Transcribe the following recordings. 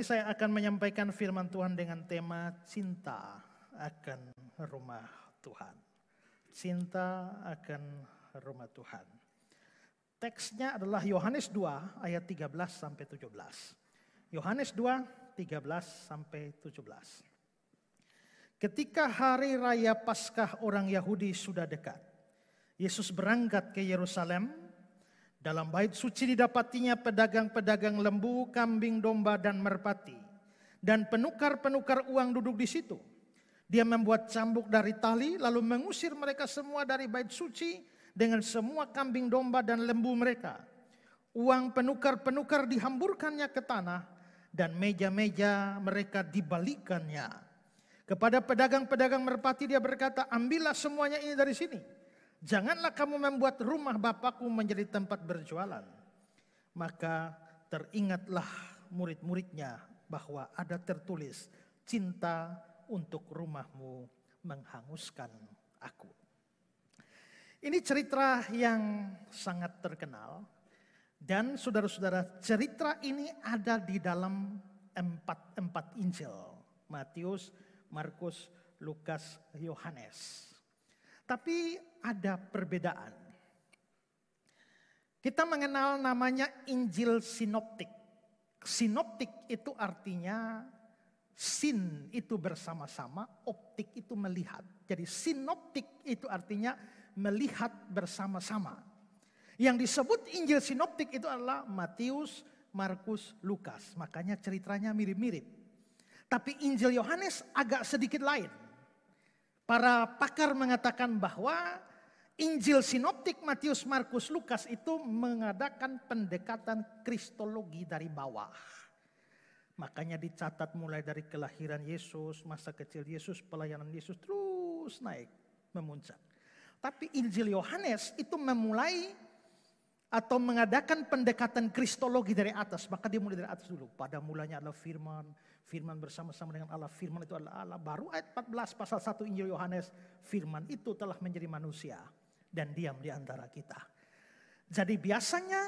ini saya akan menyampaikan firman Tuhan dengan tema cinta akan rumah Tuhan. Cinta akan rumah Tuhan. Teksnya adalah Yohanes 2 ayat 13 sampai 17. Yohanes 2 13 sampai 17. Ketika hari raya Paskah orang Yahudi sudah dekat, Yesus berangkat ke Yerusalem. Dalam bait suci didapatinya pedagang-pedagang lembu, kambing, domba, dan merpati. Dan penukar-penukar uang duduk di situ. Dia membuat cambuk dari tali, lalu mengusir mereka semua dari bait suci dengan semua kambing, domba, dan lembu mereka. Uang penukar-penukar dihamburkannya ke tanah, dan meja-meja mereka dibalikannya. Kepada pedagang-pedagang merpati dia berkata, ambillah semuanya ini dari sini. Janganlah kamu membuat rumah Bapakku menjadi tempat berjualan. Maka teringatlah murid-muridnya bahwa ada tertulis, cinta untuk rumahmu menghanguskan aku. Ini cerita yang sangat terkenal. Dan saudara-saudara, cerita ini ada di dalam empat Injil. Matius, Markus, Lukas, Yohanes. Tapi ada perbedaan. Kita mengenal namanya Injil sinoptik. Sinoptik itu artinya sin itu bersama-sama, optik itu melihat. Jadi sinoptik itu artinya melihat bersama-sama. Yang disebut Injil sinoptik itu adalah Matius, Markus, Lukas. Makanya ceritanya mirip-mirip. Tapi Injil Yohanes agak sedikit lain. Para pakar mengatakan bahwa Injil sinoptik Matius, Markus, Lukas itu mengadakan pendekatan kristologi dari bawah. Makanya dicatat mulai dari kelahiran Yesus, masa kecil Yesus, pelayanan Yesus terus naik, memuncak. Tapi Injil Yohanes itu memulai atau mengadakan pendekatan kristologi dari atas. Maka dia mulai dari atas dulu. Pada mulanya adalah firman. Firman bersama-sama dengan Allah. Firman itu adalah Allah. Baru ayat 14 pasal 1 Injil Yohanes. Firman itu telah menjadi manusia. Dan diam di antara kita. Jadi biasanya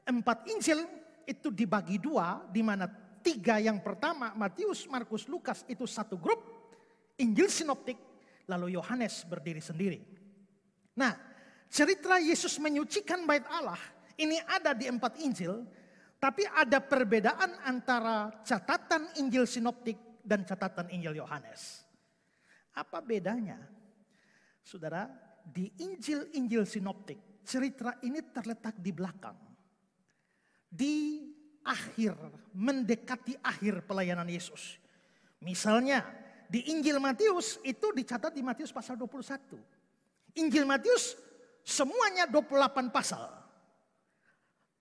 4 Injil itu dibagi 2. Di mana 3 yang pertama Matius, Markus, Lukas itu satu grup. Injil sinoptik. Lalu Yohanes berdiri sendiri. Nah, cerita Yesus menyucikan bait Allah ini ada di 4 Injil. Tapi ada perbedaan antara catatan Injil sinoptik dan catatan Injil Yohanes. Apa bedanya? Saudara, di Injil-Injil sinoptik, cerita ini terletak di belakang. Di akhir, mendekati akhir pelayanan Yesus. Misalnya, di Injil Matius itu dicatat di Matius pasal 21. Injil Matius semuanya 28 pasal.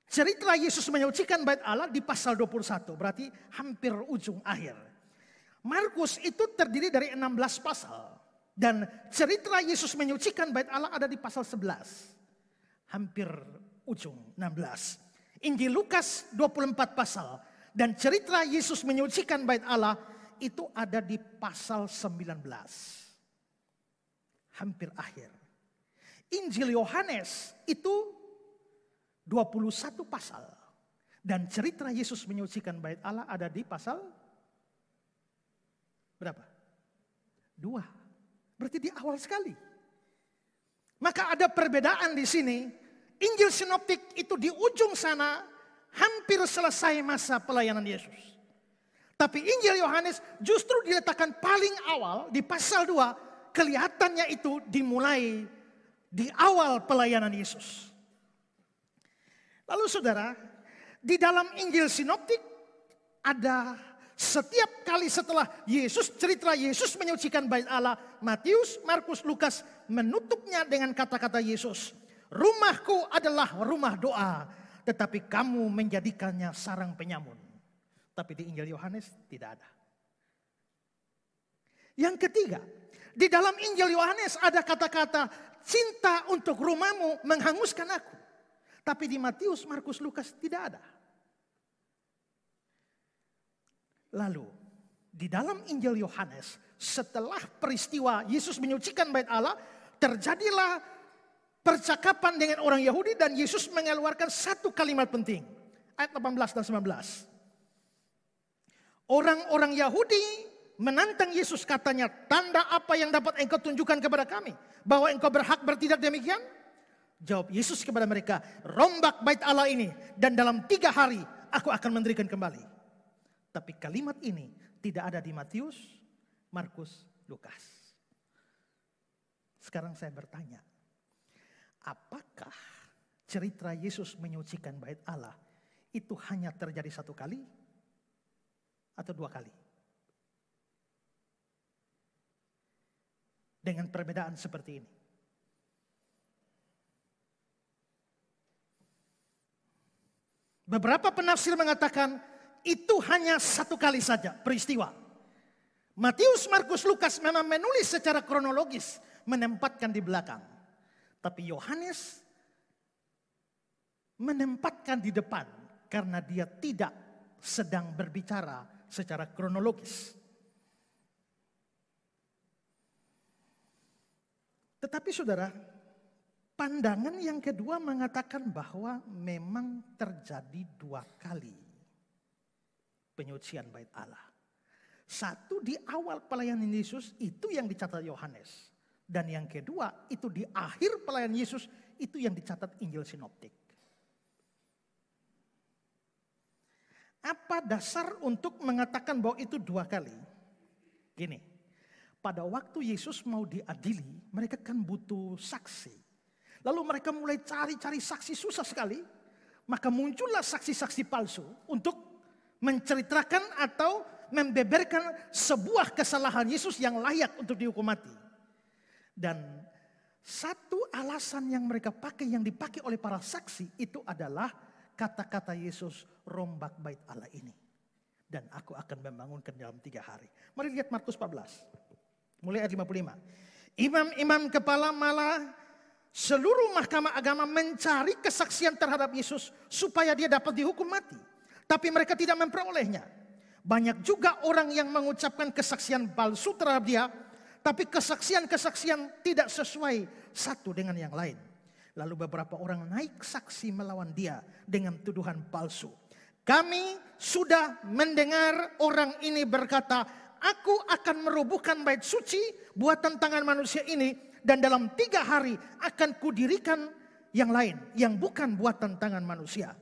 Cerita Yesus menyucikan bait Allah di pasal 21. Berarti hampir ujung akhir. Markus itu terdiri dari 16 pasal. Dan cerita Yesus menyucikan bait Allah ada di pasal 11. Hampir ujung 16. Injil Lukas 24 pasal. Dan cerita Yesus menyucikan bait Allah itu ada di pasal 19. Hampir akhir. Injil Yohanes itu 21 pasal. Dan cerita Yesus menyucikan bait Allah ada di pasal berapa? 2. Berarti di awal sekali. Maka ada perbedaan di sini. Injil sinoptik itu di ujung sana hampir selesai masa pelayanan Yesus. Tapi Injil Yohanes justru diletakkan paling awal di pasal 2. Kelihatannya itu dimulai di awal pelayanan Yesus. Lalu saudara, di dalam Injil sinoptik ada setiap kali setelah Yesus, cerita Yesus menyucikan bait Allah, Matius, Markus, Lukas menutupnya dengan kata-kata Yesus. Rumahku adalah rumah doa, tetapi kamu menjadikannya sarang penyamun. Tapi di Injil Yohanes tidak ada. Yang ketiga, di dalam Injil Yohanes ada kata-kata cinta untuk rumahmu menghanguskan aku. Tapi di Matius, Markus, Lukas tidak ada. Lalu di dalam Injil Yohanes setelah peristiwa Yesus menyucikan bait Allah, terjadilah percakapan dengan orang Yahudi dan Yesus mengeluarkan satu kalimat penting. Ayat 18 dan 19. Orang-orang Yahudi menantang Yesus, katanya, tanda apa yang dapat engkau tunjukkan kepada kami? Bahwa engkau berhak bertindak demikian? Jawab Yesus kepada mereka, rombak bait Allah ini dan dalam 3 hari aku akan mendirikan kembali. Tapi kalimat ini tidak ada di Matius, Markus, Lukas. Sekarang saya bertanya, apakah cerita Yesus menyucikan bait Allah itu hanya terjadi 1 kali atau 2 kali? Dengan perbedaan seperti ini. Beberapa penafsir mengatakan itu hanya 1 kali saja peristiwa. Matius, Markus, Lukas memang menulis secara kronologis, menempatkan di belakang. Tapi Yohanes menempatkan di depan karena dia tidak sedang berbicara secara kronologis. Tetapi saudara, pandangan yang kedua mengatakan bahwa memang terjadi 2 kali penyucian bait Allah. 1 di awal pelayanan Yesus, itu yang dicatat Yohanes. Dan yang kedua itu di akhir pelayanan Yesus, itu yang dicatat Injil Sinoptik. Apa dasar untuk mengatakan bahwa itu 2 kali? Gini, pada waktu Yesus mau diadili, mereka kan butuh saksi. Lalu mereka mulai cari-cari saksi, susah sekali. Maka muncullah saksi-saksi palsu untuk menceritakan atau membeberkan sebuah kesalahan Yesus yang layak untuk dihukum mati. Dan satu alasan yang mereka pakai, yang dipakai oleh para saksi, itu adalah kata-kata Yesus, rombak bait Allah ini. Dan aku akan membangunkan dalam 3 hari. Mari lihat Markus 14. Mulai ayat 55. Imam-imam kepala malah seluruh mahkamah agama mencari kesaksian terhadap Yesus supaya dia dapat dihukum mati. Tapi mereka tidak memperolehnya. Banyak juga orang yang mengucapkan kesaksian palsu terhadap dia, tapi kesaksian-kesaksian tidak sesuai satu dengan yang lain. Lalu beberapa orang naik saksi melawan dia dengan tuduhan palsu. Kami sudah mendengar orang ini berkata, aku akan merobohkan bait suci buatan tangan manusia ini, dan dalam 3 hari akan kudirikan yang lain yang bukan buatan tangan manusia.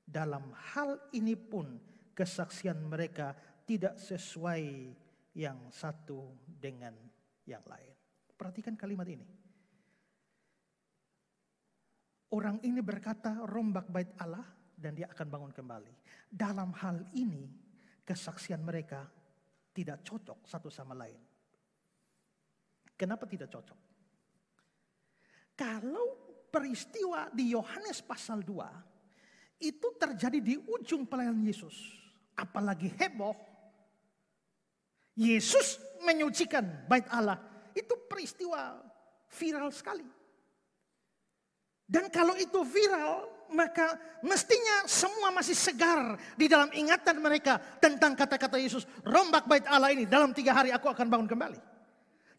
Dalam hal ini pun kesaksian mereka tidak sesuai yang satu dengan yang lain. Perhatikan kalimat ini. Orang ini berkata rombak bait Allah dan dia akan bangun kembali. Dalam hal ini kesaksian mereka tidak cocok satu sama lain. Kenapa tidak cocok? Kalau peristiwa di Yohanes pasal 2 itu terjadi di ujung pelayanan Yesus, apalagi heboh, Yesus menyucikan bait Allah, itu peristiwa viral sekali. Dan kalau itu viral, maka mestinya semua masih segar di dalam ingatan mereka tentang kata-kata Yesus, rombak bait Allah ini, dalam 3 hari aku akan bangun kembali.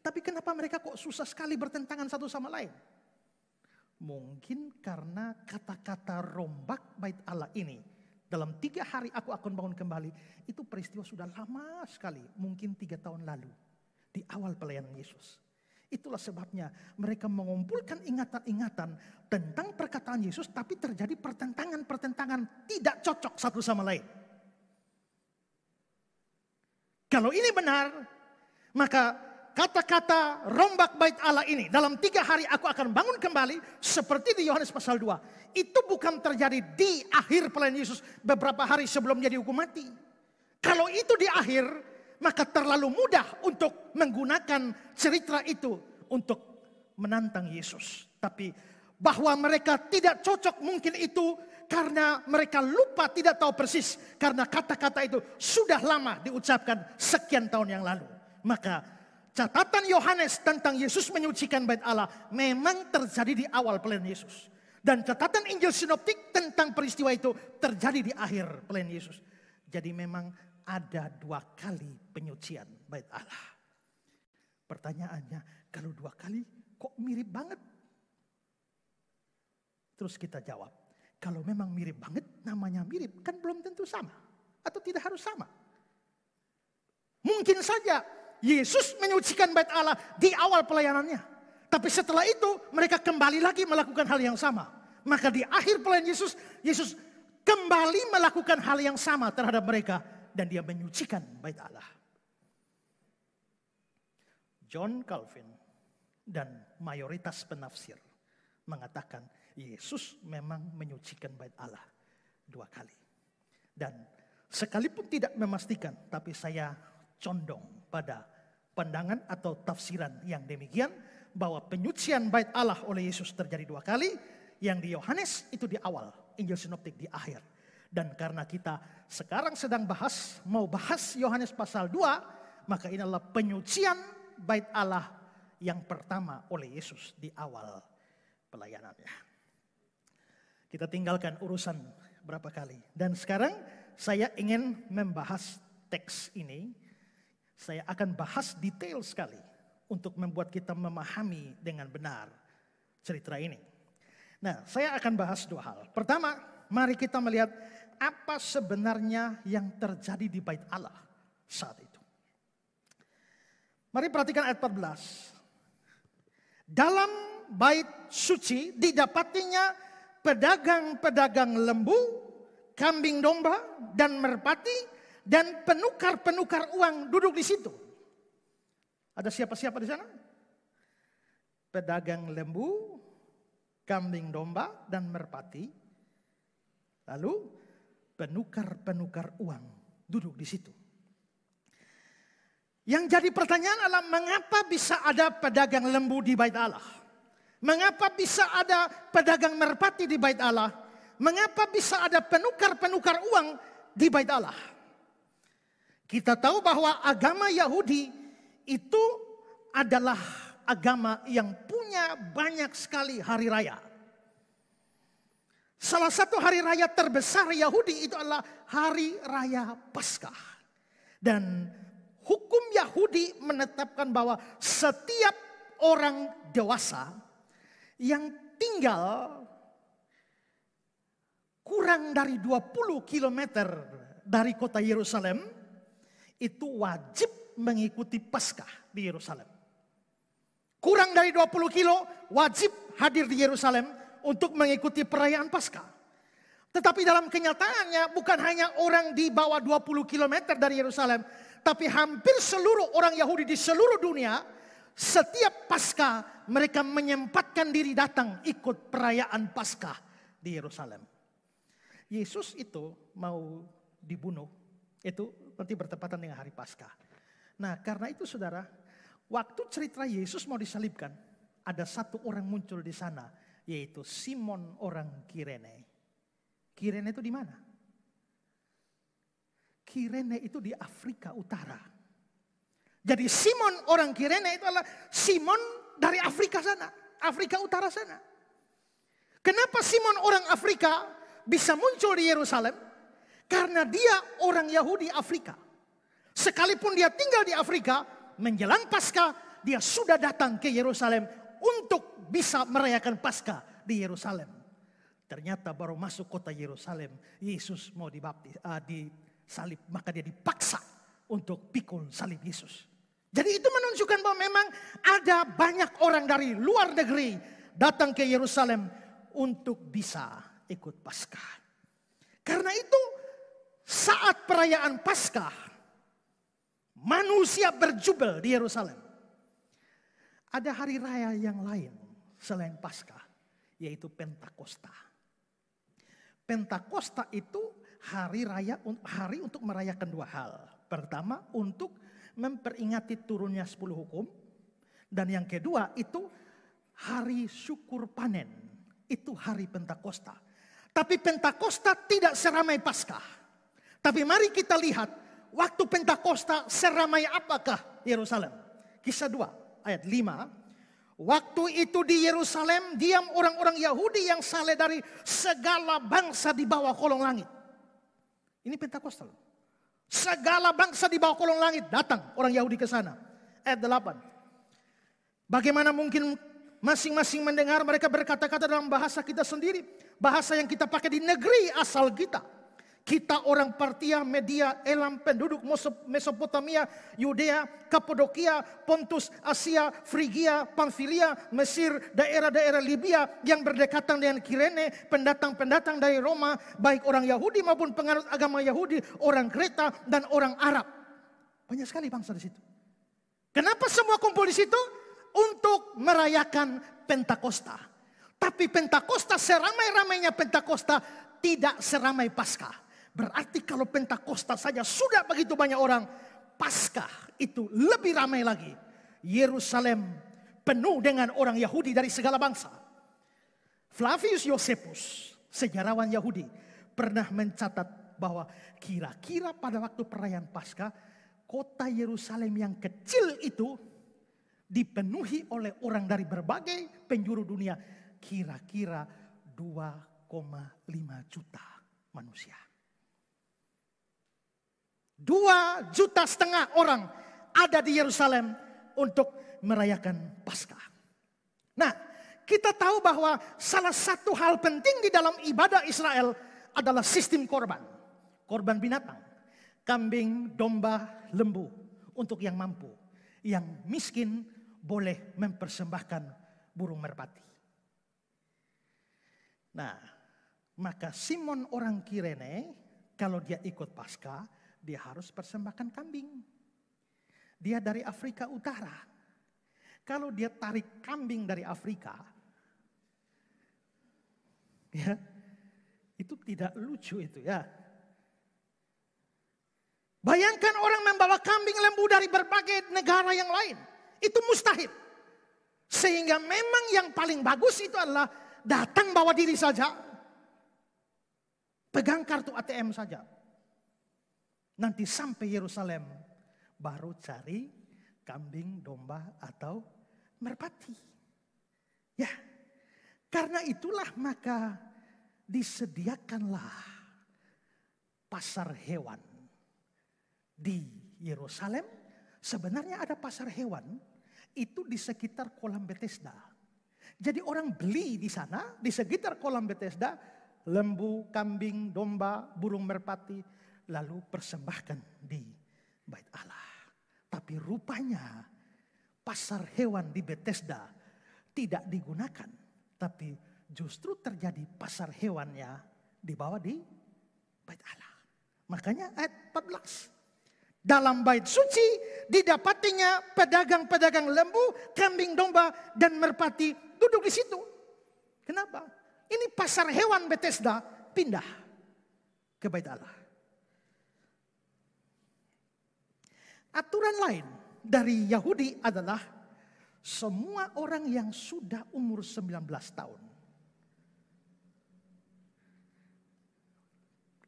Tapi kenapa mereka kok susah sekali bertentangan satu sama lain? Mungkin karena kata-kata rombak bait Allah ini, dalam 3 hari aku akan bangun kembali, itu peristiwa sudah lama sekali, mungkin 3 tahun lalu, di awal pelayanan Yesus. Itulah sebabnya mereka mengumpulkan ingatan-ingatan tentang perkataan Yesus, tapi terjadi pertentangan-pertentangan tidak cocok satu sama lain. Kalau ini benar, maka kata-kata rombak bait Allah ini, dalam 3 hari aku akan bangun kembali, seperti di Yohanes pasal 2. Itu bukan terjadi di akhir pelayanan Yesus beberapa hari sebelum dia dihukum mati. Kalau itu di akhir, maka terlalu mudah untuk menggunakan cerita itu untuk menantang Yesus. Tapi bahwa mereka tidak cocok mungkin itu karena mereka lupa, tidak tahu persis. Karena kata-kata itu sudah lama diucapkan sekian tahun yang lalu. Maka catatan Yohanes tentang Yesus menyucikan bait Allah memang terjadi di awal pelayanan Yesus. Dan catatan Injil Sinoptik tentang peristiwa itu terjadi di akhir pelayanan Yesus. Jadi memang ada 2 kali penyucian bait Allah. Pertanyaannya, kalau 2 kali kok mirip banget? Terus kita jawab, kalau memang mirip banget, namanya mirip, kan belum tentu sama. Atau tidak harus sama. Mungkin saja Yesus menyucikan bait Allah di awal pelayanannya. Tapi setelah itu mereka kembali lagi melakukan hal yang sama. Maka di akhir pelayanan Yesus kembali melakukan hal yang sama terhadap mereka. Dan dia menyucikan bait Allah. John Calvin dan mayoritas penafsir mengatakan Yesus memang menyucikan bait Allah 2 kali. Dan sekalipun tidak memastikan, tapi saya condong pada pandangan atau tafsiran yang demikian, bahwa penyucian bait Allah oleh Yesus terjadi 2 kali, yang di Yohanes itu di awal, Injil Sinoptik di akhir. Dan karena kita sekarang sedang mau bahas Yohanes pasal 2, maka ini adalah penyucian bait Allah yang pertama oleh Yesus di awal pelayanannya. Kita tinggalkan urusan berapa kali. Dan sekarang saya ingin membahas teks ini. Saya akan bahas detail sekali untuk membuat kita memahami dengan benar cerita ini. Nah, saya akan bahas 2 hal. Pertama, mari kita melihat apa sebenarnya yang terjadi di bait Allah saat itu. Mari perhatikan ayat 14. Dalam bait suci didapatinya pedagang-pedagang lembu, kambing domba, dan merpati, dan penukar-penukar uang duduk di situ. Ada siapa-siapa di sana? Pedagang lembu, kambing domba, dan merpati. Lalu penukar-penukar uang duduk di situ. Yang jadi pertanyaan adalah mengapa bisa ada pedagang lembu di bait Allah? Mengapa bisa ada pedagang merpati di bait Allah? Mengapa bisa ada penukar-penukar uang di bait Allah? Kita tahu bahwa agama Yahudi itu adalah agama yang punya banyak sekali hari raya. Salah satu hari raya terbesar Yahudi itu adalah hari raya Paskah. Dan hukum Yahudi menetapkan bahwa setiap orang dewasa yang tinggal kurang dari 20 km dari kota Yerusalem itu wajib mengikuti Paskah di Yerusalem. Kurang dari 20 kilo wajib hadir di Yerusalem untuk mengikuti perayaan Paskah. Tetapi dalam kenyataannya bukan hanya orang di bawah 20 km dari Yerusalem, tapi hampir seluruh orang Yahudi di seluruh dunia, setiap Paskah mereka menyempatkan diri datang ikut perayaan Paskah di Yerusalem. Yesus itu mau dibunuh, itu nanti bertepatan dengan hari Paskah. Nah, karena itu saudara, waktu cerita Yesus mau disalibkan, ada satu orang muncul di sana, yaitu Simon orang Kirene. Kirene itu di mana? Kirene itu di Afrika Utara. Jadi Simon orang Kirene itu adalah Simon dari Afrika sana, Afrika Utara sana. Kenapa Simon orang Afrika bisa muncul di Yerusalem? Karena dia orang Yahudi Afrika. Sekalipun dia tinggal di Afrika, menjelang Paskah dia sudah datang ke Yerusalem untuk bisa merayakan Paskah di Yerusalem. Ternyata baru masuk kota Yerusalem, Yesus mau disalib, maka dia dipaksa untuk pikul salib Yesus. Jadi itu menunjukkan bahwa memang ada banyak orang dari luar negeri datang ke Yerusalem untuk bisa ikut Paskah. Karena itu saat perayaan Paskah, manusia berjubel di Yerusalem. Ada hari raya yang lain selain Paskah, yaitu Pentakosta. Pentakosta itu hari untuk merayakan 2 hal. Pertama, untuk memperingati turunnya 10 hukum. Dan yang kedua itu hari syukur panen. Itu hari Pentakosta. Tapi Pentakosta tidak seramai Paskah. Tapi mari kita lihat waktu Pentakosta seramai apakah Yerusalem. Kisah 2 ayat 5. Waktu itu di Yerusalem diam orang-orang Yahudi yang saleh dari segala bangsa di bawah kolong langit. Ini Pentakosta. Segala bangsa di bawah kolong langit datang orang Yahudi ke sana. Ayat 8. Bagaimana mungkin masing-masing mendengar mereka berkata-kata dalam bahasa kita sendiri. Bahasa yang kita pakai di negeri asal kita. Kita orang Partia, Media, Elam, penduduk Mesopotamia, Yudea, Kapadokia, Pontus, Asia, Frigia, Pamfilia, Mesir, daerah-daerah Libya yang berdekatan dengan Kirene, pendatang-pendatang dari Roma, baik orang Yahudi maupun penganut agama Yahudi, orang Kreta dan orang Arab. Banyak sekali bangsa di situ. Kenapa semua kumpul di situ? Untuk merayakan Pentakosta. Tapi Pentakosta, seramai-ramainya Pentakosta, tidak seramai Paskah. Berarti kalau Pentakosta saja sudah begitu banyak orang, Paskah itu lebih ramai lagi. Yerusalem penuh dengan orang Yahudi dari segala bangsa. Flavius Josephus, sejarawan Yahudi, pernah mencatat bahwa kira-kira pada waktu perayaan Paskah, kota Yerusalem yang kecil itu dipenuhi oleh orang dari berbagai penjuru dunia. Kira-kira 2,5 juta manusia. 2,5 juta orang ada di Yerusalem untuk merayakan Paskah. Nah, kita tahu bahwa salah satu hal penting di dalam ibadah Israel adalah sistem korban. Korban binatang, kambing, domba, lembu untuk yang mampu. Yang miskin boleh mempersembahkan burung merpati. Nah, maka Simon orang Kirene kalau dia ikut Paskah, dia harus persembahkan kambing. Dia dari Afrika Utara. Kalau dia tarik kambing dari Afrika, ya, itu tidak lucu itu ya. Bayangkan orang membawa kambing lembu dari berbagai negara yang lain. Itu mustahil. Sehingga memang yang paling bagus itu adalah datang bawa diri saja. Pegang kartu ATM saja. Nanti sampai Yerusalem baru cari kambing, domba atau merpati. Ya, karena itulah maka disediakanlah pasar hewan di Yerusalem. Sebenarnya ada pasar hewan itu di sekitar kolam Bethesda. Jadi orang beli di sana, di sekitar kolam Bethesda, lembu, kambing, domba, burung merpati, lalu persembahkan di Bait Allah. Tapi rupanya pasar hewan di Bethesda tidak digunakan. Tapi justru terjadi pasar hewannya dibawa di Bait Allah. Makanya ayat 14. Dalam bait suci didapatinya pedagang-pedagang lembu, kambing, domba, dan merpati duduk di situ. Kenapa? Ini pasar hewan Bethesda pindah ke Bait Allah. Aturan lain dari Yahudi adalah semua orang yang sudah umur 19 tahun.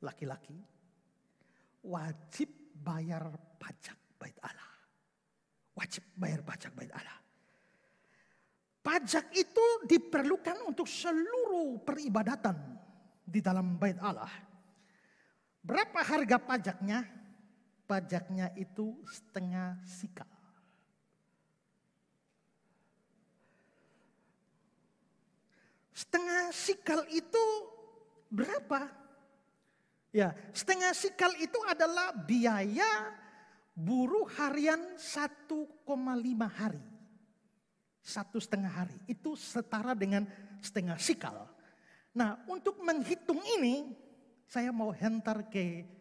Laki-laki wajib bayar pajak Bait Allah. Wajib bayar pajak Bait Allah. Pajak itu diperlukan untuk seluruh peribadatan di dalam Bait Allah. Berapa harga pajaknya? Pajaknya itu setengah sikal. Setengah sikal itu berapa? Ya, setengah sikal itu adalah biaya buruh harian 1,5 hari. 1,5 hari. Itu setara dengan setengah sikal. Nah, untuk menghitung ini, saya mau hentar ke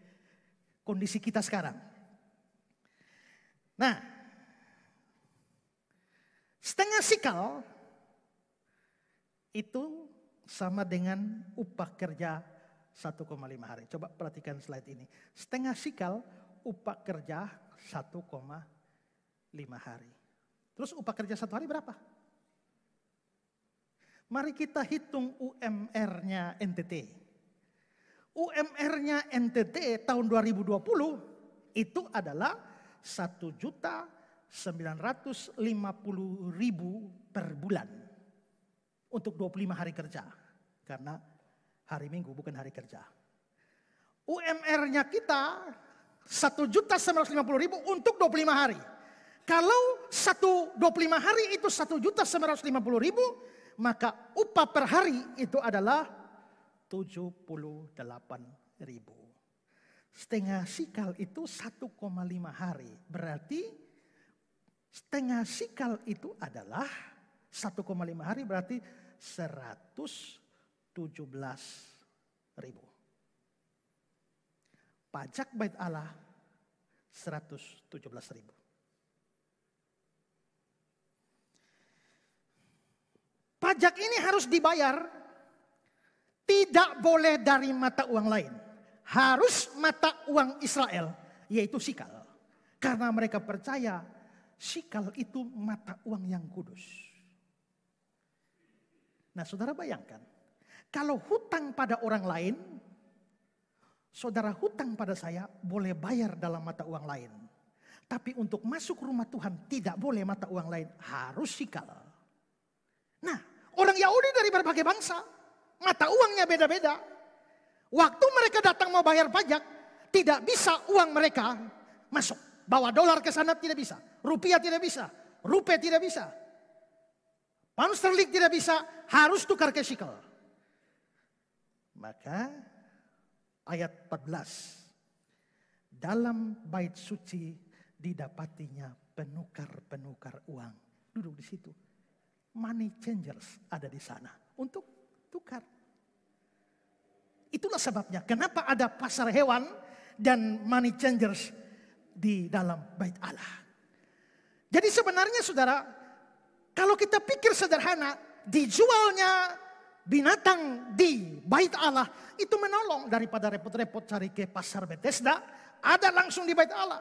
kondisi kita sekarang. Nah, setengah sikal itu sama dengan upah kerja 1,5 hari. Coba perhatikan slide ini. Setengah sikal upah kerja 1,5 hari. Terus upah kerja 1 hari berapa? Mari kita hitung UMR-nya NTT. UMR-nya NTT tahun 2020 itu adalah 1.950.000 per bulan untuk 25 hari kerja. Karena hari Minggu bukan hari kerja. UMR-nya kita 1.950.000 untuk 25 hari. Kalau 25 hari itu 1.950.000, maka upah per hari itu adalah 78.000. Setengah sikal itu 1,5 hari. Berarti setengah sikal itu adalah 1,5 hari berarti 117.000. Pajak Bait Allah 117.000. Pajak ini harus dibayar, tidak boleh dari mata uang lain. Harus mata uang Israel, yaitu sikal. Karena mereka percaya sikal itu mata uang yang kudus. Nah, saudara bayangkan, kalau hutang pada orang lain, saudara hutang pada saya boleh bayar dalam mata uang lain. Tapi untuk masuk rumah Tuhan tidak boleh mata uang lain, harus sikal. Nah, orang Yahudi dari berbagai bangsa, mata uangnya beda-beda. Waktu mereka datang mau bayar pajak, tidak bisa uang mereka masuk. Bawa dolar ke sana tidak bisa, rupiah tidak bisa, rupiah tidak bisa, pound sterling tidak bisa, harus tukar ke shekel. Maka ayat 14, dalam bait suci didapatinya penukar-penukar uang. Duduk di situ. Money changers ada di sana untuk tukar. Itulah sebabnya kenapa ada pasar hewan dan money changers di dalam bait Allah. Jadi sebenarnya saudara, kalau kita pikir sederhana, dijualnya binatang di bait Allah itu menolong daripada repot-repot cari ke pasar Bethesda, ada langsung di bait Allah.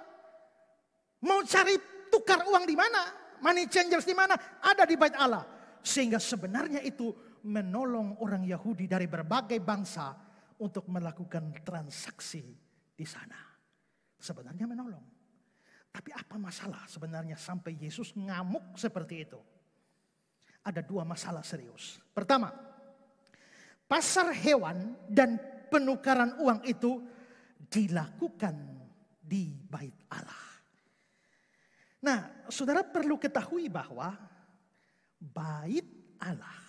Mau cari tukar uang di mana? Money changers di mana? Ada di bait Allah. Sehingga sebenarnya itu menolong orang Yahudi dari berbagai bangsa untuk melakukan transaksi di sana. Sebenarnya menolong. Tapi apa masalah sebenarnya sampai Yesus ngamuk seperti itu? Ada dua masalah serius. Pertama, pasar hewan dan penukaran uang itu dilakukan di bait Allah. Nah, saudara perlu ketahui bahwa bait Allah,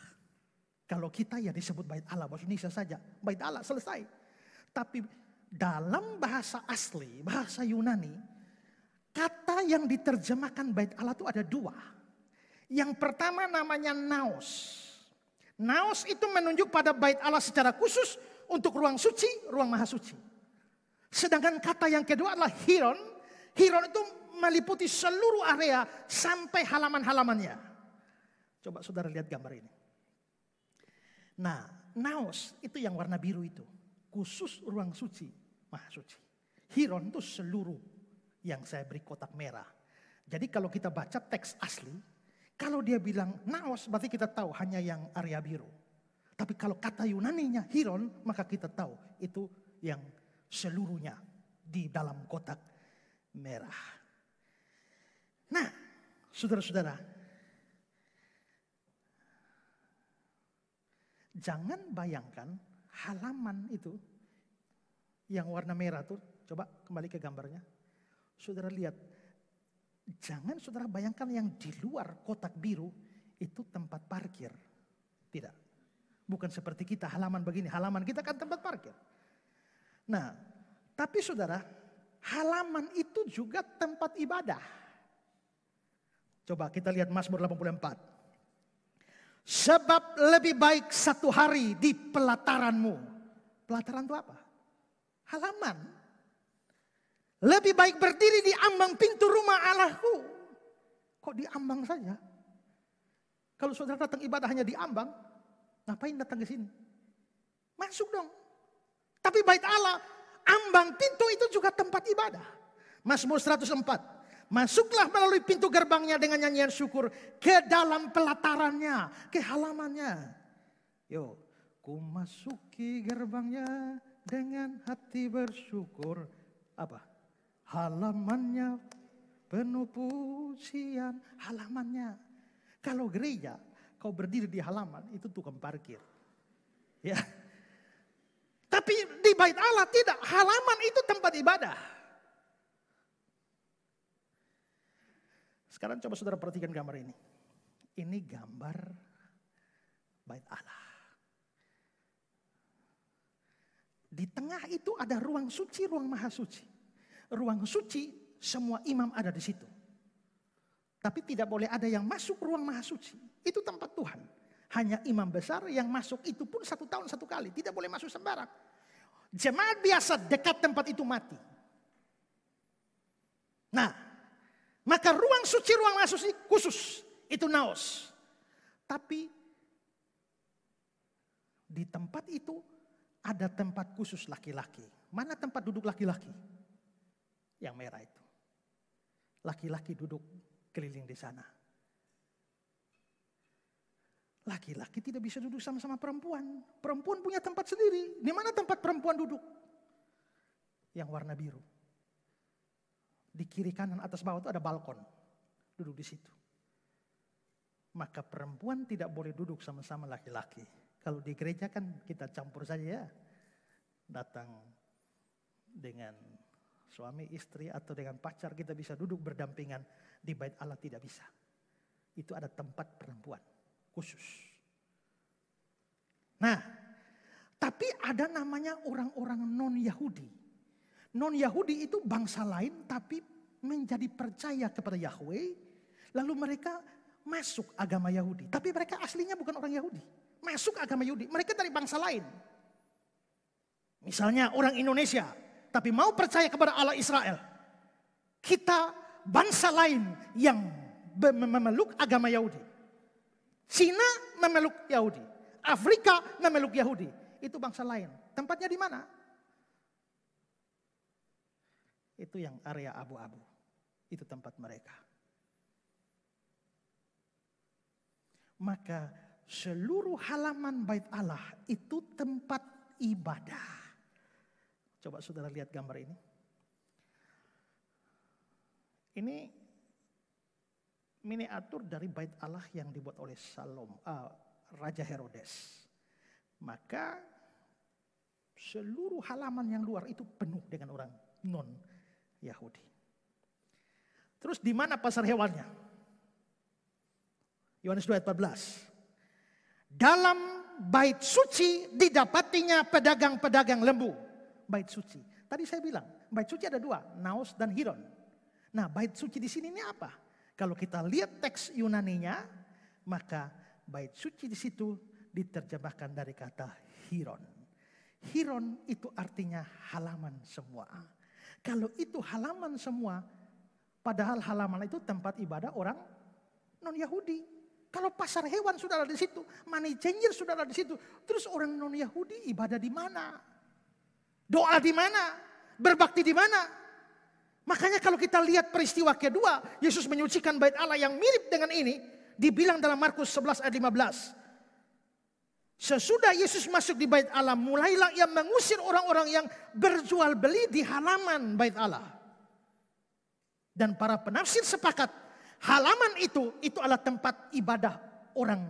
kalau kita ya disebut bait Allah, bahasa Indonesia saja, bait Allah selesai. Tapi dalam bahasa asli, bahasa Yunani, kata yang diterjemahkan bait Allah itu ada dua. Yang pertama namanya naos. Naos itu menunjuk pada bait Allah secara khusus untuk ruang suci, ruang maha suci. Sedangkan kata yang kedua adalah hiron. Hiron itu meliputi seluruh area sampai halaman-halamannya. Coba saudara lihat gambar ini. Nah, naos itu yang warna biru itu. Khusus ruang suci, maha suci. Hiron itu seluruh yang saya beri kotak merah. Jadi kalau kita baca teks asli, kalau dia bilang naos berarti kita tahu hanya yang area biru. Tapi kalau kata Yunaninya hiron, maka kita tahu itu yang seluruhnya di dalam kotak merah. Nah, saudara-saudara, jangan bayangkan halaman itu yang warna merah tuh, coba kembali ke gambarnya. Saudara lihat, jangan saudara bayangkan yang di luar kotak biru itu tempat parkir. Tidak. Bukan seperti kita halaman begini, halaman kita kan tempat parkir. Nah, tapi saudara, halaman itu juga tempat ibadah. Coba kita lihat Mazmur 84. Sebab lebih baik satu hari di pelataranmu. Pelataran itu apa? Halaman. Lebih baik berdiri di ambang pintu rumah Allahku. Kok di ambang saja? Kalau saudara datang ibadah hanya di ambang, ngapain datang ke sini? Masuk dong. Tapi bait Allah, ambang pintu itu juga tempat ibadah. Mazmur 104. Masuklah melalui pintu gerbangnya dengan nyanyian syukur ke dalam pelatarannya, ke halamannya. Yo, ku masuki gerbangnya dengan hati bersyukur. Apa? Halamannya penuh pujian, halamannya. Kalau gereja, kau berdiri di halaman itu tukang parkir. Ya. Tapi di bait Allah tidak, halaman itu tempat ibadah. Sekarang coba saudara perhatikan gambar ini. Ini gambar bait Allah. Di tengah itu ada ruang suci, ruang maha suci. Ruang suci, semua imam ada di situ. Tapi tidak boleh ada yang masuk ruang maha suci. Itu tempat Tuhan. Hanya imam besar yang masuk itu pun 1 tahun 1 kali. Tidak boleh masuk sembarang. Jemaat biasa dekat tempat itu mati. Nah, maka ruang suci, ruang maha suci khusus. Itu naos. Tapi di tempat itu ada tempat khusus laki-laki. Mana tempat duduk laki-laki? Yang merah itu. Laki-laki duduk keliling di sana. Laki-laki tidak bisa duduk sama-sama perempuan. Perempuan punya tempat sendiri. Di mana tempat perempuan duduk? Yang warna biru. Di kiri kanan atas bawah itu ada balkon. Duduk di situ. Maka perempuan tidak boleh duduk sama-sama laki-laki. Kalau di gereja kan kita campur saja ya. Datang dengan suami, istri atau dengan pacar kita bisa duduk berdampingan. Di bait Allah tidak bisa. Itu ada tempat perempuan khusus. Nah, tapi ada namanya orang-orang non-Yahudi. Non-Yahudi itu bangsa lain tapi menjadi percaya kepada Yahweh. Lalu mereka masuk agama Yahudi. Tapi mereka aslinya bukan orang Yahudi. Masuk agama Yahudi. Mereka dari bangsa lain. Misalnya orang Indonesia. Tapi mau percaya kepada Allah Israel. Kita bangsa lain yang memeluk agama Yahudi. Cina memeluk Yahudi. Afrika memeluk Yahudi. Itu bangsa lain. Tempatnya di mana? Itu yang area abu-abu. Itu tempat mereka. Maka seluruh halaman bait Allah itu tempat ibadah. Coba saudara lihat gambar ini. Ini miniatur dari bait Allah yang dibuat oleh Raja Herodes. Maka seluruh halaman yang luar itu penuh dengan orang non-Yahudi. Terus di mana pasar hewannya? Yohanes 2 ayat 14. Dalam bait suci didapatinya pedagang-pedagang lembu. Bait suci. Tadi saya bilang, bait suci ada 2, Naos dan Hiron. Nah, bait suci di sini ini apa? Kalau kita lihat teks Yunaninya, maka bait suci di situ diterjemahkan dari kata Hiron. Hiron itu artinya halaman semua. Kalau itu halaman semua, padahal halaman itu tempat ibadah orang non-Yahudi. Kalau pasar hewan sudah ada di situ, money changer sudah ada di situ, terus orang non-Yahudi ibadah di mana? Doa di mana? Berbakti di mana? Makanya kalau kita lihat peristiwa kedua, Yesus menyucikan bait Allah yang mirip dengan ini, dibilang dalam Markus 11 ayat 15. Sesudah Yesus masuk di bait Allah, mulailah ia mengusir orang-orang yang berjual beli di halaman bait Allah. Dan para penafsir sepakat, halaman itu adalah tempat ibadah orang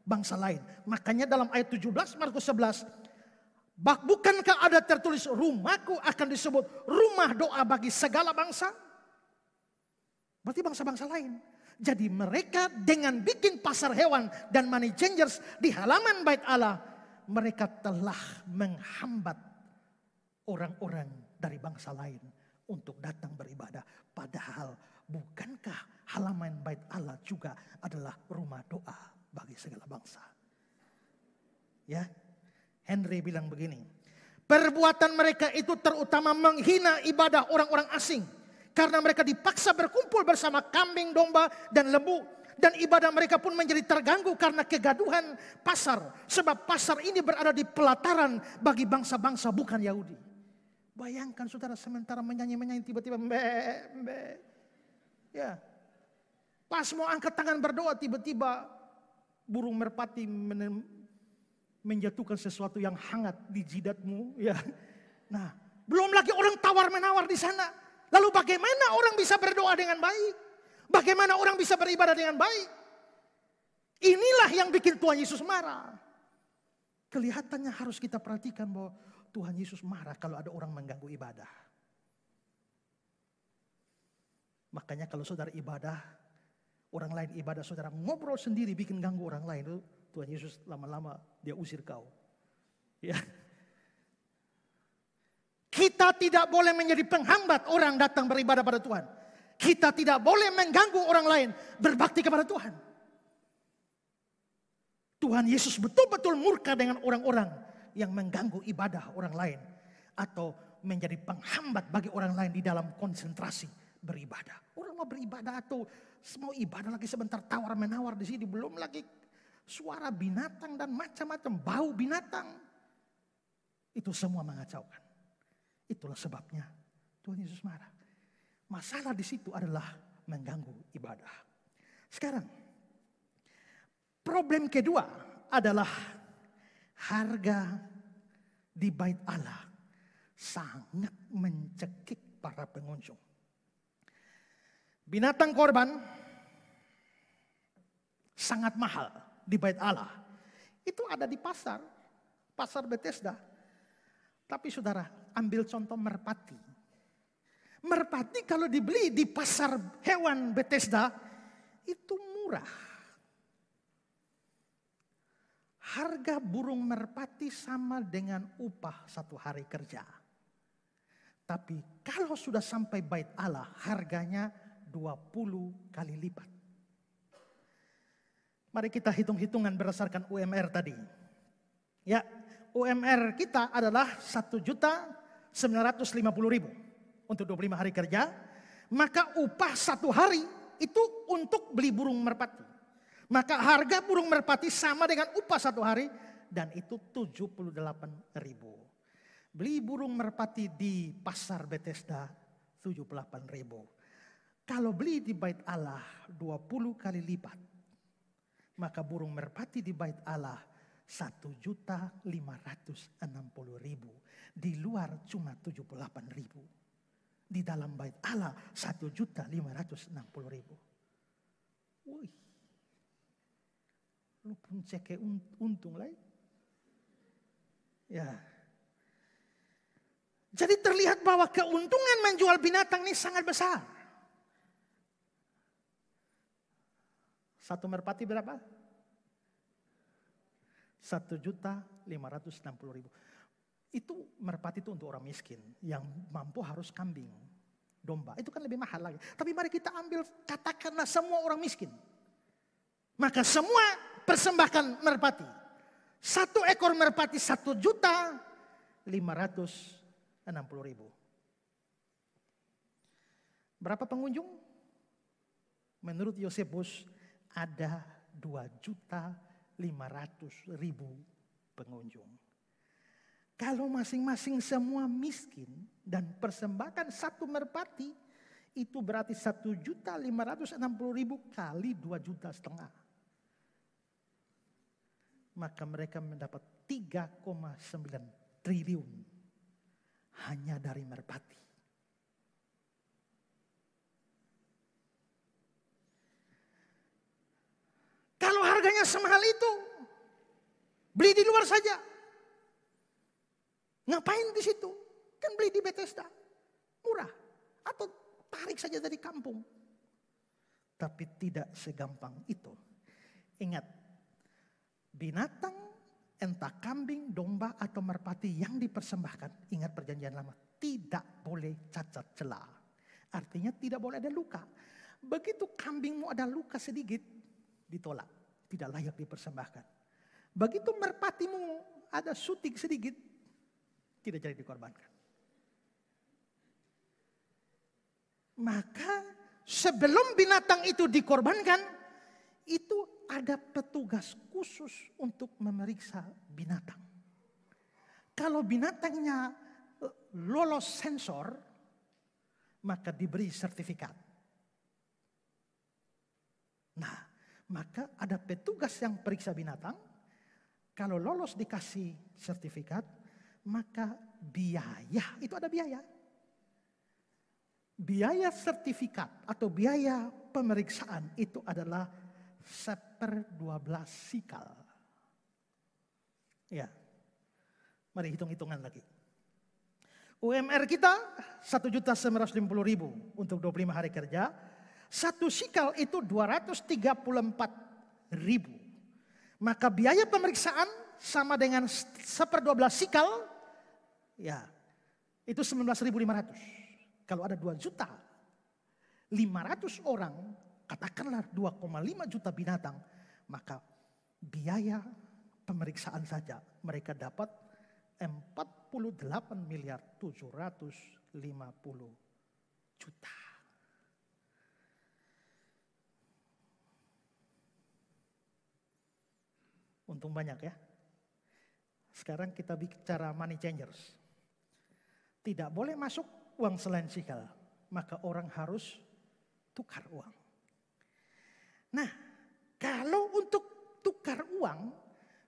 bangsa lain. Makanya dalam ayat 17 Markus 11, bukankah ada tertulis rumahku akan disebut rumah doa bagi segala bangsa? Berarti bangsa-bangsa lain. Jadi mereka dengan bikin pasar hewan dan money changers di halaman bait Allah, mereka telah menghambat orang-orang dari bangsa lain untuk datang beribadah. Padahal bukankah halaman bait Allah juga adalah rumah doa bagi segala bangsa? Ya, Henry bilang begini, perbuatan mereka itu terutama menghina ibadah orang-orang asing. Karena mereka dipaksa berkumpul bersama kambing, domba, dan lembu. Dan ibadah mereka pun menjadi terganggu karena kegaduhan pasar. Sebab pasar ini berada di pelataran bagi bangsa-bangsa bukan Yahudi. Bayangkan saudara sementara menyanyi-menyanyi tiba-tiba mbe. Ya. Pas mau angkat tangan berdoa tiba-tiba burung merpati menjatuhkan sesuatu yang hangat di jidatmu. Ya. Nah, belum lagi orang tawar-menawar di sana. Lalu bagaimana orang bisa berdoa dengan baik? Bagaimana orang bisa beribadah dengan baik? Inilah yang bikin Tuhan Yesus marah. Kelihatannya harus kita perhatikan bahwa Tuhan Yesus marah kalau ada orang mengganggu ibadah. Makanya kalau saudara ibadah, orang lain ibadah, saudara ngobrol sendiri bikin ganggu orang lain, Tuhan Yesus lama-lama dia usir kau. Ya. Kita tidak boleh menjadi penghambat orang datang beribadah pada Tuhan. Kita tidak boleh mengganggu orang lain berbakti kepada Tuhan. Tuhan Yesus betul-betul murka dengan orang-orang yang mengganggu ibadah orang lain. Atau menjadi penghambat bagi orang lain di dalam konsentrasi beribadah. Orang mau beribadah atau mau ibadah lagi sebentar tawar-menawar di sini. Belum lagi suara binatang dan macam-macam bau binatang. Itu semua mengacaukan. Itulah sebabnya Tuhan Yesus marah. Masalah di situ adalah mengganggu ibadah. Sekarang, problem kedua adalah harga di bait Allah sangat mencekik para pengunjung. Binatang korban sangat mahal di bait Allah. Itu ada di pasar Bethesda. Tapi saudara, ambil contoh merpati. Merpati kalau dibeli di pasar hewan Bethesda, itu murah. Harga burung merpati sama dengan upah 1 hari kerja. Tapi kalau sudah sampai bait Allah, harganya 20 kali lipat. Mari kita hitung-hitungan berdasarkan UMR tadi. Ya, UMR kita adalah 1.950.000 untuk 25 hari kerja. Maka upah 1 hari itu untuk beli burung merpati. Maka harga burung merpati sama dengan upah 1 hari dan itu 78.000. Beli burung merpati di pasar Bethesda 78.000. Kalau beli di bait Allah 20 kali lipat. Maka burung merpati di bait Allah 1.560.000. Di luar cuma 78.000. Di dalam bait Allah 1.560.000. Wih. Lu pun cek untung lah. Ya. Jadi terlihat bahwa keuntungan menjual binatang ini sangat besar. 1 merpati berapa? 1.560.000. Itu merpati itu untuk orang miskin. Yang mampu harus kambing, domba. Itu kan lebih mahal lagi. Tapi mari kita ambil, katakanlah semua orang miskin. Maka semua persembahkan merpati. 1 ekor merpati 1.560.000. Berapa pengunjung? Menurut Yosebus ada 2.500.000 pengunjung. Kalau masing-masing semua miskin dan persembahkan 1 merpati, itu berarti 1.560.000 kali 2,5 juta. Maka mereka mendapat 3,9 triliun hanya dari merpati. Kalau harganya semahal itu, beli di luar saja. Ngapain di situ? Kan beli di Bethesda, murah. Atau tarik saja dari kampung. Tapi tidak segampang itu. Ingat, binatang, entah kambing, domba atau merpati yang dipersembahkan, ingat perjanjian lama, tidak boleh cacat celah. Artinya tidak boleh ada luka. Begitu kambingmu ada luka sedikit, ditolak, tidak layak dipersembahkan. Begitu merpatimu ada sutik sedikit, tidak jadi dikorbankan. Maka sebelum binatang itu dikorbankan, itu ada petugas khusus untuk memeriksa binatang. Kalau binatangnya lolos sensor, maka diberi sertifikat. Nah, maka ada petugas yang periksa binatang. Kalau lolos dikasih sertifikat, maka biaya, itu ada biaya. Biaya sertifikat atau biaya pemeriksaan itu adalah 1/12 sikal. Ya, mari hitung-hitungan lagi. UMR kita 1.950.000 untuk 25 hari kerja. 1 sikal itu 234.000. Maka biaya pemeriksaan sama dengan 1/12 sikal. Ya, itu 19.500. Kalau ada 2.500.000 orang, katakanlah 2,5 juta binatang, maka biaya pemeriksaan saja mereka dapat 48.750.000.000. Untung banyak ya. Sekarang kita bicara money changers. Tidak boleh masuk uang selain sikal, maka orang harus tukar uang. Nah, kalau untuk tukar uang,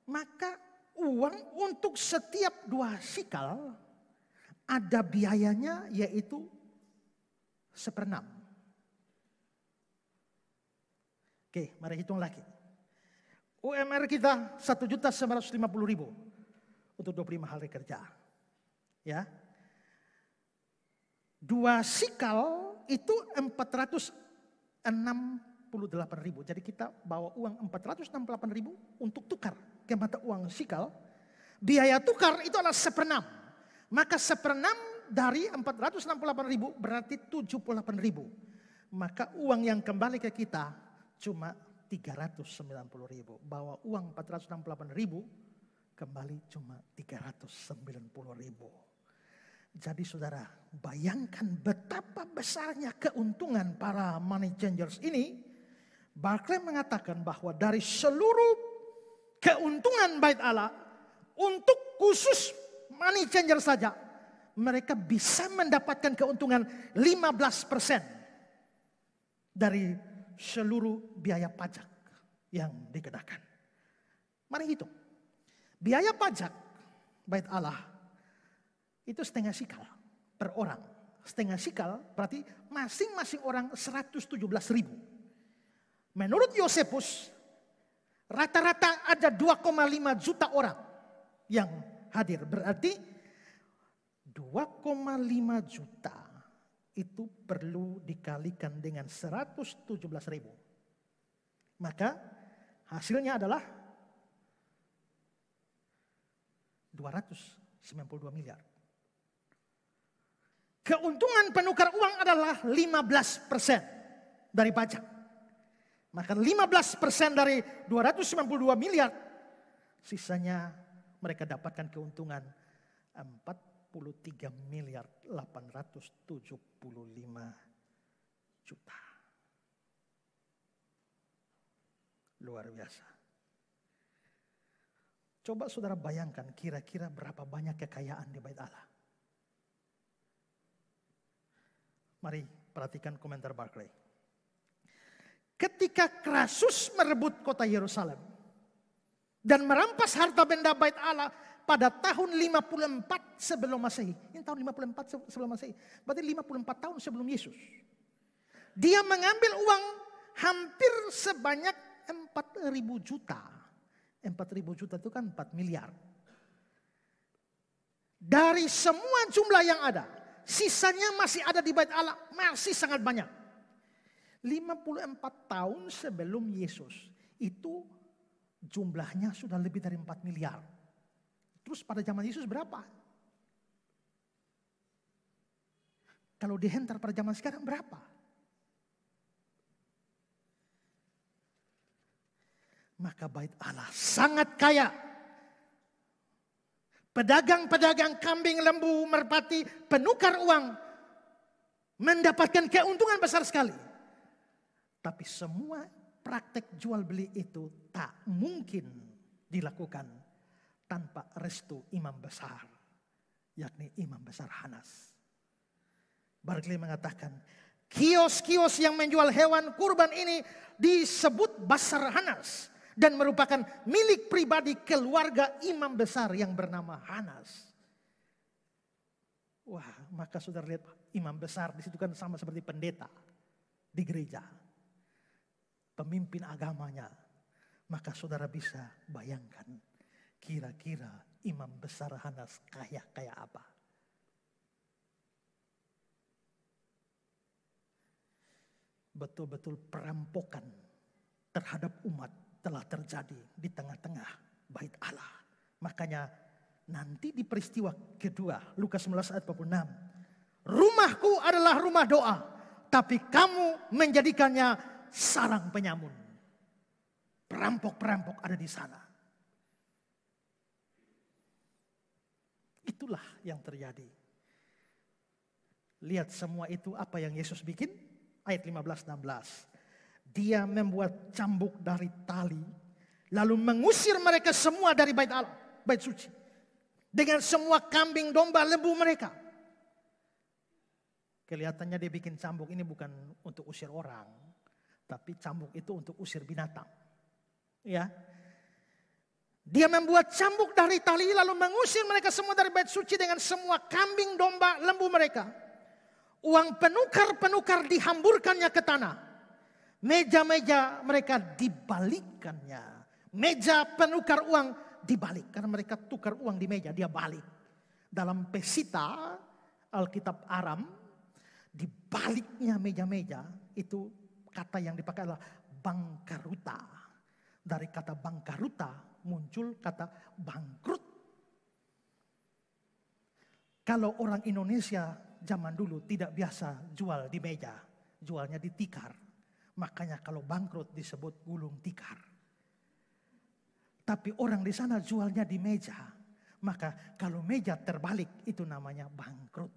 maka uang untuk setiap 2 sikal ada biayanya, yaitu 1/6. Oke, mari hitung lagi. UMR kita 1.950.000 untuk 25 hari kerja. Ya. 2 sikal itu 468.000. Jadi kita bawa uang 468.000 untuk tukar ke mata uang sikal. Biaya tukar itu adalah 1/6. Maka 1/6 dari 468.000 berarti 78.000. Maka uang yang kembali ke kita cuma 390.000. Bawa uang 468.000 kembali cuma 390.000. Jadi saudara, bayangkan betapa besarnya keuntungan para money changers ini. Barclay mengatakan bahwa dari seluruh keuntungan Bait Allah, untuk khusus money changer saja, mereka bisa mendapatkan keuntungan 15% dari seluruh biaya pajak yang dikenakan. Mari hitung. Biaya pajak Bait Allah itu 1/2 sikal per orang. 1/2 sikal berarti masing-masing orang 117.000. Menurut Yosefus, rata-rata ada 2,5 juta orang yang hadir. Berarti 2,5 juta itu perlu dikalikan dengan 117.000. Maka hasilnya adalah 292 miliar. Keuntungan penukar uang adalah 15% dari pajak. Maka 15% dari 292 miliar, sisanya mereka dapatkan keuntungan 43.875 juta. Luar biasa. Coba saudara bayangkan kira-kira berapa banyak kekayaan di Bait Allah. Mari perhatikan komentar Barclay. Ketika Krasus merebut kota Yerusalem dan merampas harta benda Bait Allah pada tahun 54 sebelum Masehi. Ini tahun 54 sebelum Masehi. Berarti 54 tahun sebelum Yesus. Dia mengambil uang hampir sebanyak 4.000 juta. 4.000 juta itu kan 4 miliar. Dari semua jumlah yang ada, sisanya masih ada di Bait Allah, masih sangat banyak. 54 tahun sebelum Yesus, itu jumlahnya sudah lebih dari 4 miliar. Terus pada zaman Yesus berapa? Kalau dihentar pada zaman sekarang berapa? Maka Bait Allah sangat kaya. Pedagang-pedagang kambing, lembu, merpati, penukar uang mendapatkan keuntungan besar sekali. Tapi semua praktek jual beli itu tak mungkin dilakukan tanpa restu imam besar, yakni Imam Besar Hanas. Barclay mengatakan, kios-kios yang menjual hewan kurban ini disebut Basar Hanas dan merupakan milik pribadi keluarga imam besar yang bernama Hanas. Wah, maka saudara lihat imam besar di situ kan sama seperti pendeta di gereja. Pemimpin agamanya. Maka saudara bisa bayangkan kira-kira imam besar Hanas kaya apa. Betul-betul perampokan terhadap umat telah terjadi di tengah-tengah Bait Allah. Makanya Nanti di peristiwa kedua, Lukas 19 ayat 46. Rumahku adalah rumah doa, tapi kamu menjadikannya sarang penyamun. Perampok-perampok ada di sana. Itulah yang terjadi. Lihat semua itu apa yang Yesus bikin. Ayat 15-16. Dia membuat cambuk dari tali, lalu mengusir mereka semua dari bait Allah, bait suci. Dengan semua kambing, domba, lembu mereka. Kelihatannya dia bikin cambuk ini bukan untuk usir orang, tapi cambuk itu untuk usir binatang. Ya. Dia membuat cambuk dari tali lalu mengusir mereka semua dari bait suci dengan semua kambing, domba, lembu mereka. Uang penukar-penukar dihamburkannya ke tanah. Meja-meja mereka dibalikkannya. Meja penukar uang dibalik. Karena mereka tukar uang di meja, dia balik. Dalam Pesita, Alkitab Aram, dibaliknya meja-meja, itu kata yang dipakai adalah bangkaruta. Dari kata bangkaruta muncul kata bangkrut. Kalau orang Indonesia zaman dulu tidak biasa jual di meja, jualnya di tikar. Makanya kalau bangkrut disebut gulung tikar. Tapi orang di sana jualnya di meja. Maka kalau meja terbalik itu namanya bangkrut.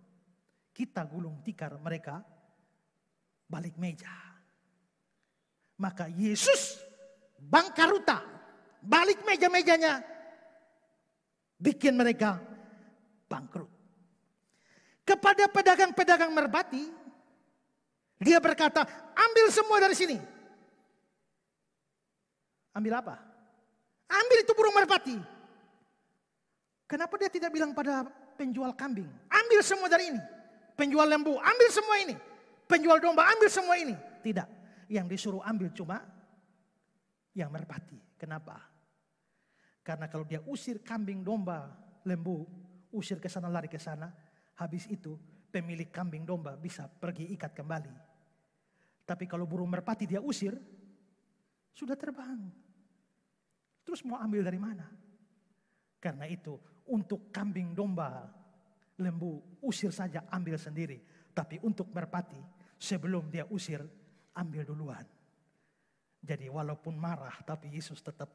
Kita gulung tikar, mereka balik meja. Maka Yesus bangkaruta, balik meja-mejanya, bikin mereka bangkrut. Kepada pedagang-pedagang merpati, dia berkata, ambil semua dari sini. Ambil apa? Ambil itu burung merpati. Kenapa dia tidak bilang pada penjual kambing, ambil semua dari ini. Penjual lembu, ambil semua ini. Penjual domba, ambil semua ini. Tidak. Yang disuruh ambil cuma yang merpati. Kenapa? Karena kalau dia usir kambing, domba, lembu, usir ke sana, lari ke sana. Habis itu pemilik kambing, domba bisa pergi ikat kembali. Tapi kalau burung merpati dia usir, sudah terbang. Terus mau ambil dari mana? Karena itu untuk kambing, domba, lembu usir saja, ambil sendiri. Tapi untuk merpati sebelum dia usir, ambil duluan. Jadi walaupun marah tapi Yesus tetap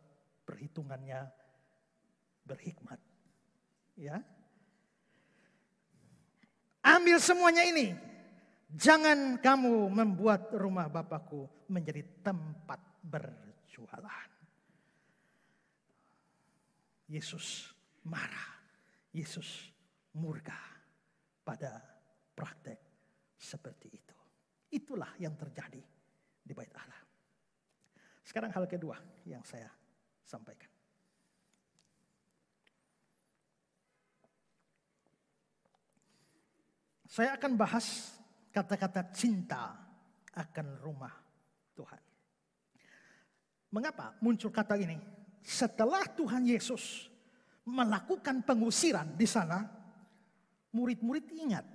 perhitungannya berhikmat. Ya. Ambil semuanya ini. Jangan kamu membuat rumah Bapakku menjadi tempat berjualan. Yesus marah. Yesus murka pada praktek seperti itu. Itulah yang terjadi di bait Allah. Sekarang hal kedua yang saya sampaikan. Saya akan bahas kata-kata cinta akan rumah Tuhan. Mengapa muncul kata ini? Setelah Tuhan Yesus melakukan pengusiran di sana, murid-murid ingat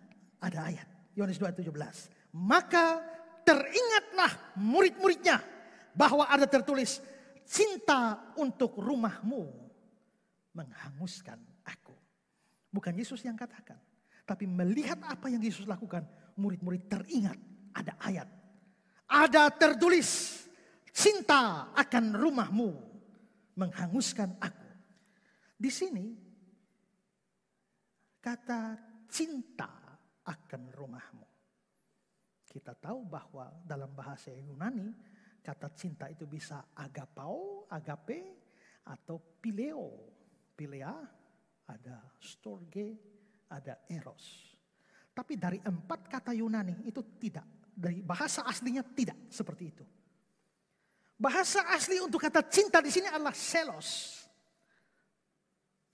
ada ayat Yohanes 2:17. Maka teringatlah murid-muridnya bahwa ada tertulis, cinta untuk rumahmu menghanguskan aku. Bukan Yesus yang katakan. Tapi melihat apa yang Yesus lakukan, murid-murid teringat ada ayat. Ada tertulis, cinta akan rumahmu menghanguskan aku. Di sini kata cinta akan rumahmu. Kita tahu bahwa dalam bahasa Yunani kata cinta itu bisa agapao, agape, atau pileo. Pilea, ada storge, ada eros. Tapi dari 4 kata Yunani itu tidak. Dari bahasa aslinya tidak seperti itu. Bahasa asli untuk kata cinta di sini adalah selos.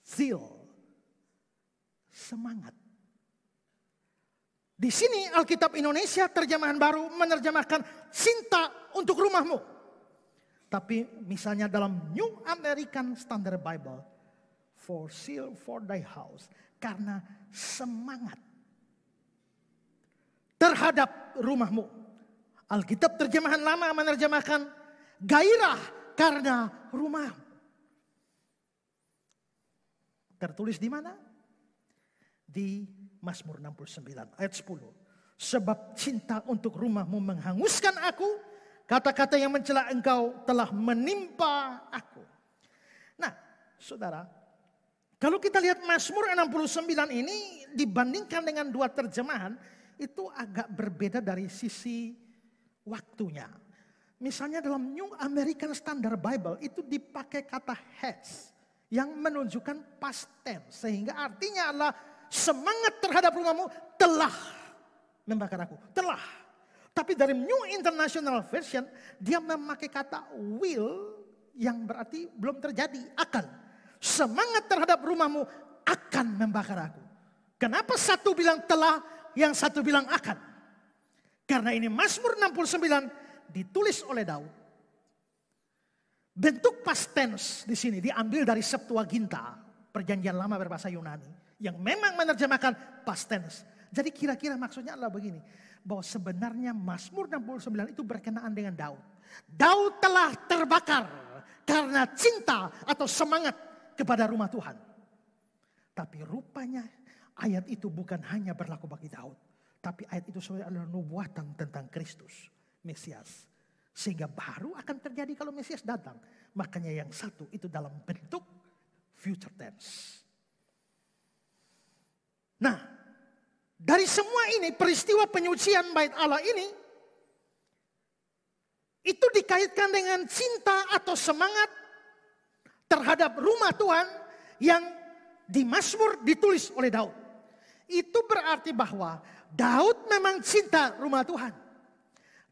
Zeal. Semangat. Di sini Alkitab Indonesia terjemahan baru menerjemahkan cinta untuk rumahmu. Tapi misalnya dalam New American Standard Bible, for zeal for thy house. Karena semangat terhadap rumahmu. Alkitab terjemahan lama menerjemahkan gairah karena rumahmu. Tertulis di mana? Di Mazmur 69 ayat 10. Sebab cinta untuk rumahmu menghanguskan aku, kata-kata yang mencela engkau telah menimpa aku. Nah, saudara, kalau kita lihat Mazmur 69 ini dibandingkan dengan dua terjemahan, itu agak berbeda dari sisi waktunya. Misalnya dalam New American Standard Bible itu dipakai kata has yang menunjukkan past tense. Sehingga artinya adalah semangat terhadap rumahmu telah membakar aku. Telah. Tapi dari New International Version dia memakai kata will yang berarti belum terjadi, akan. Semangat terhadap rumahmu akan membakar aku. Kenapa satu bilang telah, yang satu bilang akan? Karena ini Mazmur 69 ditulis oleh Daud. Bentuk past tense di sini diambil dari Septuaginta, Perjanjian Lama berbahasa Yunani, yang memang menerjemahkan past tense. Jadi kira-kira maksudnya adalah begini, bahwa sebenarnya Mazmur 69 itu berkenaan dengan Daud. Daud telah terbakar karena cinta atau semangat kepada rumah Tuhan. Tapi rupanya ayat itu bukan hanya berlaku bagi Daud. Tapi ayat itu sebenarnya adalah nubuatan tentang Kristus, Mesias. Sehingga baru akan terjadi kalau Mesias datang. Makanya yang satu itu dalam bentuk future tense. Nah, dari semua ini peristiwa penyucian bait Allah ini itu dikaitkan dengan cinta atau semangat terhadap rumah Tuhan yang di Mazmur ditulis oleh Daud. Itu berarti bahwa Daud memang cinta rumah Tuhan.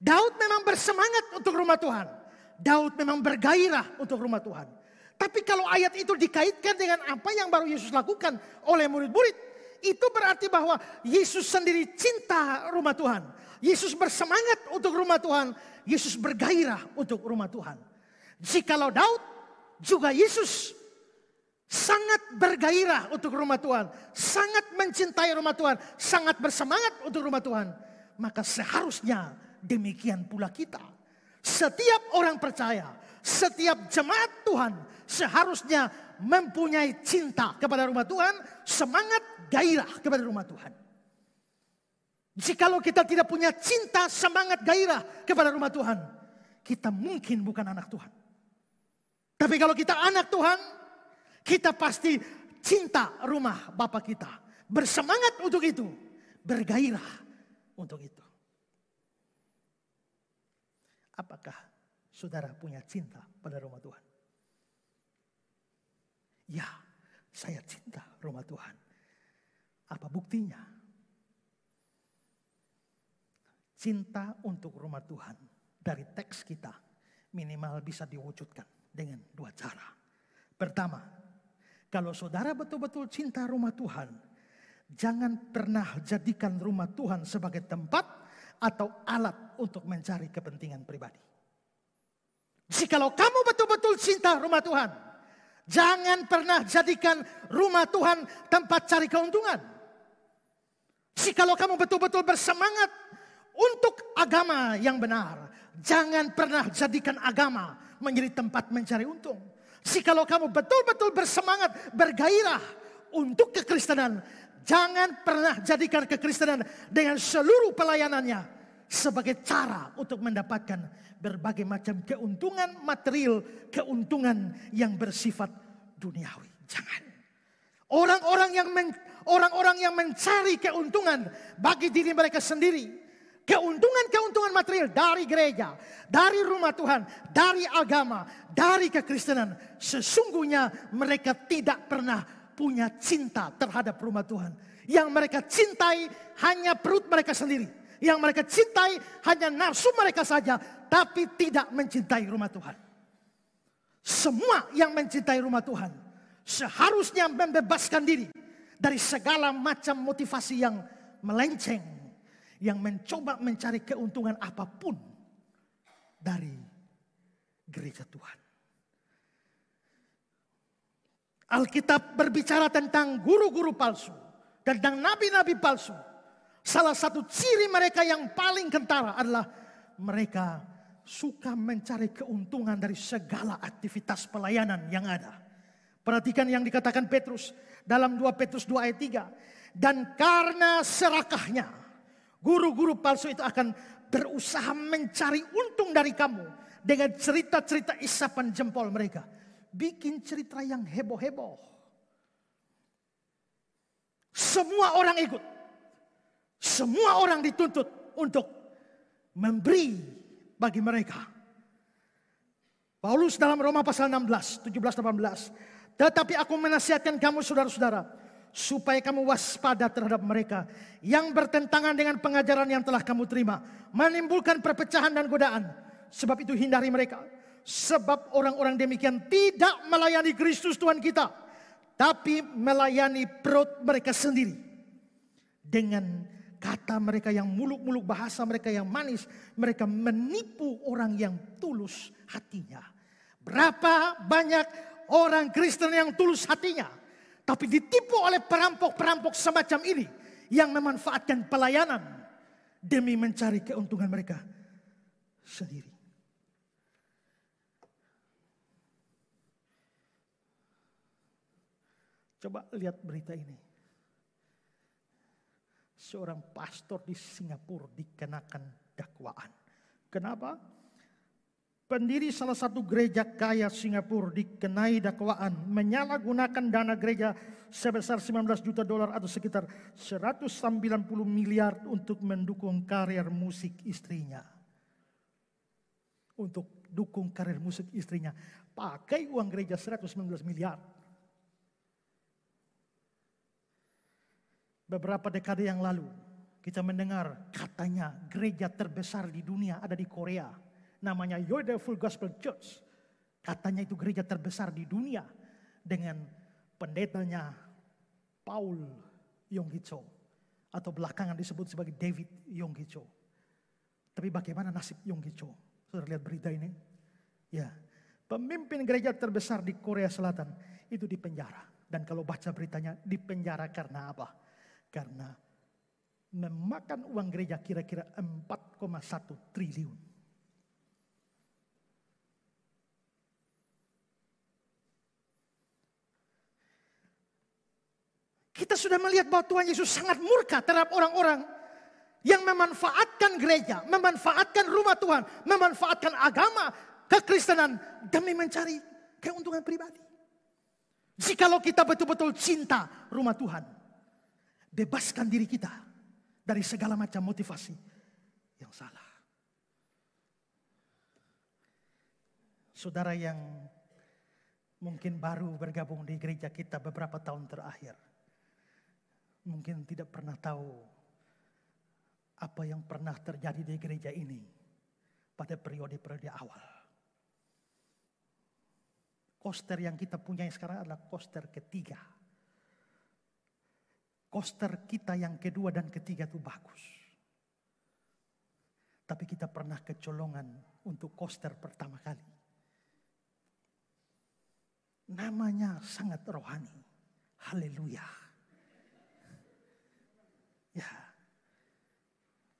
Daud memang bersemangat untuk rumah Tuhan. Daud memang bergairah untuk rumah Tuhan. Tapi kalau ayat itu dikaitkan dengan apa yang baru Yesus lakukan oleh murid-murid, itu berarti bahwa Yesus sendiri cinta rumah Tuhan. Yesus bersemangat untuk rumah Tuhan. Yesus bergairah untuk rumah Tuhan. Jikalau Daud juga Yesus sangat bergairah untuk rumah Tuhan. Sangat mencintai rumah Tuhan. Sangat bersemangat untuk rumah Tuhan. Maka seharusnya demikian pula kita. Setiap orang percaya, setiap jemaat Tuhan seharusnya mempunyai cinta kepada rumah Tuhan. Semangat gairah kepada rumah Tuhan. Jikalau kita tidak punya cinta, semangat gairah kepada rumah Tuhan, kita mungkin bukan anak Tuhan. Tapi kalau kita anak Tuhan, kita pasti cinta rumah Bapa kita. Bersemangat untuk itu. Bergairah untuk itu. Apakah saudara punya cinta pada rumah Tuhan? Ya, saya cinta rumah Tuhan. Apa buktinya? Cinta untuk rumah Tuhan dari teks kita minimal bisa diwujudkan dengan dua cara. Pertama, kalau saudara betul-betul cinta rumah Tuhan, jangan pernah jadikan rumah Tuhan sebagai tempat atau alat untuk mencari kepentingan pribadi. Jikalau kamu betul-betul cinta rumah Tuhan, jangan pernah jadikan rumah Tuhan tempat cari keuntungan. Jikalau kamu betul-betul bersemangat untuk agama yang benar, jangan pernah jadikan agama menjadi tempat mencari untung. Jikalau kamu betul-betul bersemangat, bergairah untuk kekristenan, jangan pernah jadikan kekristenan dengan seluruh pelayanannya sebagai cara untuk mendapatkan berbagai macam keuntungan material, keuntungan yang bersifat duniawi. Jangan. Orang-orang yang mencari keuntungan bagi diri mereka sendiri, keuntungan material dari gereja, dari rumah Tuhan, dari agama, dari kekristenan, sesungguhnya mereka tidak pernah punya cinta terhadap rumah Tuhan. Yang mereka cintai hanya perut mereka sendiri. Yang mereka cintai hanya nafsu mereka saja, tapi tidak mencintai rumah Tuhan. Semua yang mencintai rumah Tuhan seharusnya membebaskan diri dari segala macam motivasi yang melenceng, yang mencoba mencari keuntungan apapun dari gereja Tuhan. Alkitab berbicara tentang guru-guru palsu, tentang nabi-nabi palsu. Salah satu ciri mereka yang paling kentara adalah mereka suka mencari keuntungan dari segala aktivitas pelayanan yang ada. Perhatikan yang dikatakan Petrus dalam 2 Petrus 2 ayat 3. Dan karena serakahnya, guru-guru palsu itu akan berusaha mencari untung dari kamu dengan cerita-cerita isapan jempol mereka. Bikin cerita yang heboh-heboh. Semua orang ikut. Semua orang dituntut untuk memberi bagi mereka. Paulus dalam Roma pasal 16, 17-18. Tetapi aku menasihatkan kamu saudara-saudara, supaya kamu waspada terhadap mereka yang bertentangan dengan pengajaran yang telah kamu terima, menimbulkan perpecahan dan godaan. Sebab itu hindari mereka. Sebab orang-orang demikian tidak melayani Kristus Tuhan kita, tapi melayani perut mereka sendiri. Dengan kata mereka yang muluk-muluk, bahasa mereka yang manis, mereka menipu orang yang tulus hatinya. Berapa banyak orang Kristen yang tulus hatinya, tapi ditipu oleh perampok-perampok semacam ini yang memanfaatkan pelayanan demi mencari keuntungan mereka sendiri. Coba lihat berita ini. Seorang pastor di Singapura dikenakan dakwaan. Kenapa? Pendiri salah satu gereja kaya Singapura dikenai dakwaan menyalahgunakan dana gereja sebesar 19 juta dolar atau sekitar 190 miliar untuk mendukung karir musik istrinya. Untuk dukung karir musik istrinya. Pakai uang gereja 119 miliar. Beberapa dekade yang lalu kita mendengar katanya gereja terbesar di dunia ada di Korea. Namanya Yoda Full Gospel Church. Katanya itu gereja terbesar di dunia. Dengan pendetanya Paul Yonggi-cho. Atau belakangan disebut sebagai David Yonggi-cho. Tapi bagaimana nasib Yonggi-cho? Sudah lihat berita ini? Ya, pemimpin gereja terbesar di Korea Selatan itu dipenjara. Dan kalau baca beritanya dipenjara karena apa? Karena memakan uang gereja kira-kira 4,1 triliun. Kita sudah melihat bahwa Tuhan Yesus sangat murka terhadap orang-orang yang memanfaatkan gereja, memanfaatkan rumah Tuhan, memanfaatkan agama, kekristenan demi mencari keuntungan pribadi. Jikalau kita betul-betul cinta rumah Tuhan, bebaskan diri kita dari segala macam motivasi yang salah. Saudara yang mungkin baru bergabung di gereja kita beberapa tahun terakhir, mungkin tidak pernah tahu apa yang pernah terjadi di gereja ini pada periode-periode awal. Koster yang kita punya sekarang adalah koster ketiga. Koster kita yang kedua dan ketiga itu bagus. Tapi kita pernah kecolongan untuk koster pertama kali. Namanya sangat rohani. Haleluya. Ya,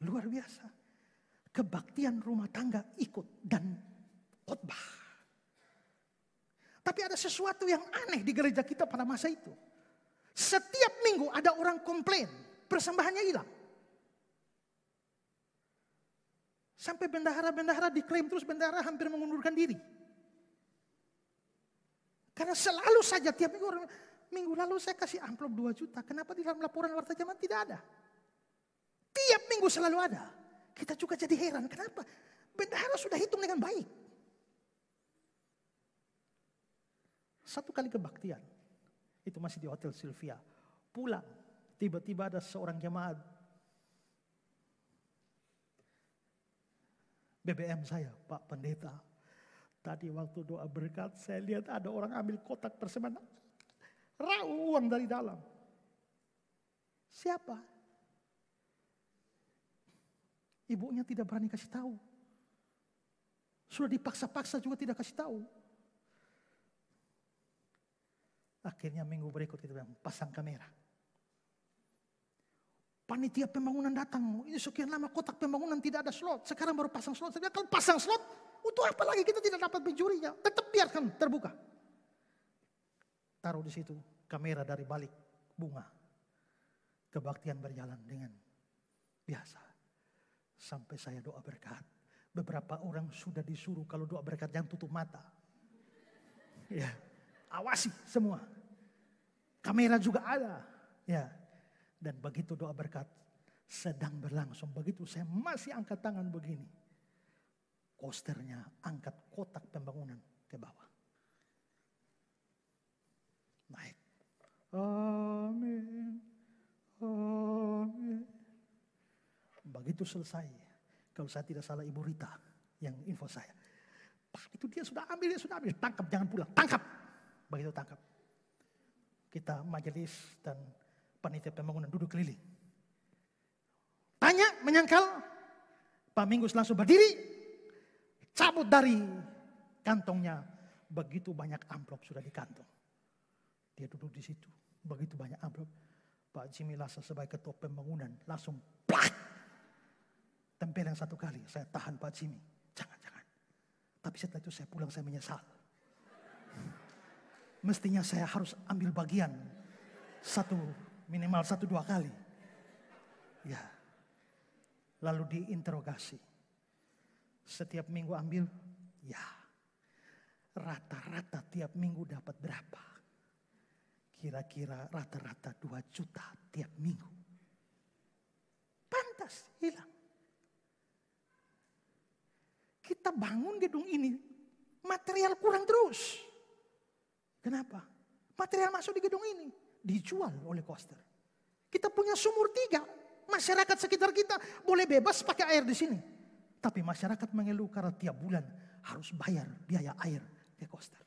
luar biasa. Kebaktian rumah tangga ikut dan khotbah. Tapi ada sesuatu yang aneh di gereja kita pada masa itu. Setiap minggu ada orang komplain, persembahannya hilang. Sampai bendahara-bendahara diklaim terus bendahara hampir mengundurkan diri. Karena selalu saja tiap minggu orang, minggu lalu saya kasih amplop 2 juta. Kenapa di dalam laporan warta jemaat tidak ada? Tiap minggu selalu ada. Kita juga jadi heran. Kenapa? Bendahara sudah hitung dengan baik. Satu kali kebaktian. Itu masih di Hotel Sylvia. Pulang. Tiba-tiba ada seorang jemaat. BBM saya, Pak Pendeta. Tadi waktu doa berkat saya lihat ada orang ambil kotak persembahan. Rauh uang dari dalam. Siapa? Ibunya tidak berani kasih tahu. Sudah dipaksa-paksa juga tidak kasih tahu. Akhirnya minggu berikut kita bilang, pasang kamera. Panitia pembangunan datang. Ini sekian lama kotak pembangunan tidak ada slot. Sekarang baru pasang slot. Saya bilang, kalau pasang slot, untuk apa lagi kita tidak dapat mencurinya? Tetap biarkan terbuka. taruh di situ kamera dari balik bunga. Kebaktian berjalan dengan biasa. Sampai saya doa berkat. Beberapa orang sudah disuruh kalau doa berkat jangan tutup mata. Ya, awasi semua. Kamera juga ada. Ya. Dan begitu doa berkat sedang berlangsung. Begitu saya masih angkat tangan begini. Kosternya angkat kotak pembangunan ke bawah. Naik. Amin. Amin. Begitu selesai. Kalau saya tidak salah Ibu Rita yang info saya. Pak itu dia sudah ambil. Tangkap, jangan pulang. Tangkap. Begitu tangkap. Kita majelis dan panitia pembangunan duduk keliling. Tanya, menyangkal. Pak Minggus langsung berdiri. Cabut dari kantongnya. Begitu banyak amplop sudah di kantong. Dia duduk di situ. Begitu banyak amplop. Pak Jimmy Lasa sebagai ketua pembangunan langsung plak. Tempel yang satu kali. Saya tahan Pak Jimmy. Jangan. Tapi setelah itu saya pulang saya menyesal. Mestinya saya harus ambil bagian. Minimal 1-2 kali. Ya. Lalu diinterogasi. Setiap minggu ambil. Ya. Rata-rata tiap minggu dapat berapa? Kira-kira rata-rata 2 juta tiap minggu. Pantas hilang. Kita bangun gedung ini, material kurang terus. Kenapa? Material masuk di gedung ini, dijual oleh Koster. Kita punya sumur 3, masyarakat sekitar kita boleh bebas pakai air di sini. Tapi masyarakat mengeluh karena tiap bulan harus bayar biaya air ke Koster.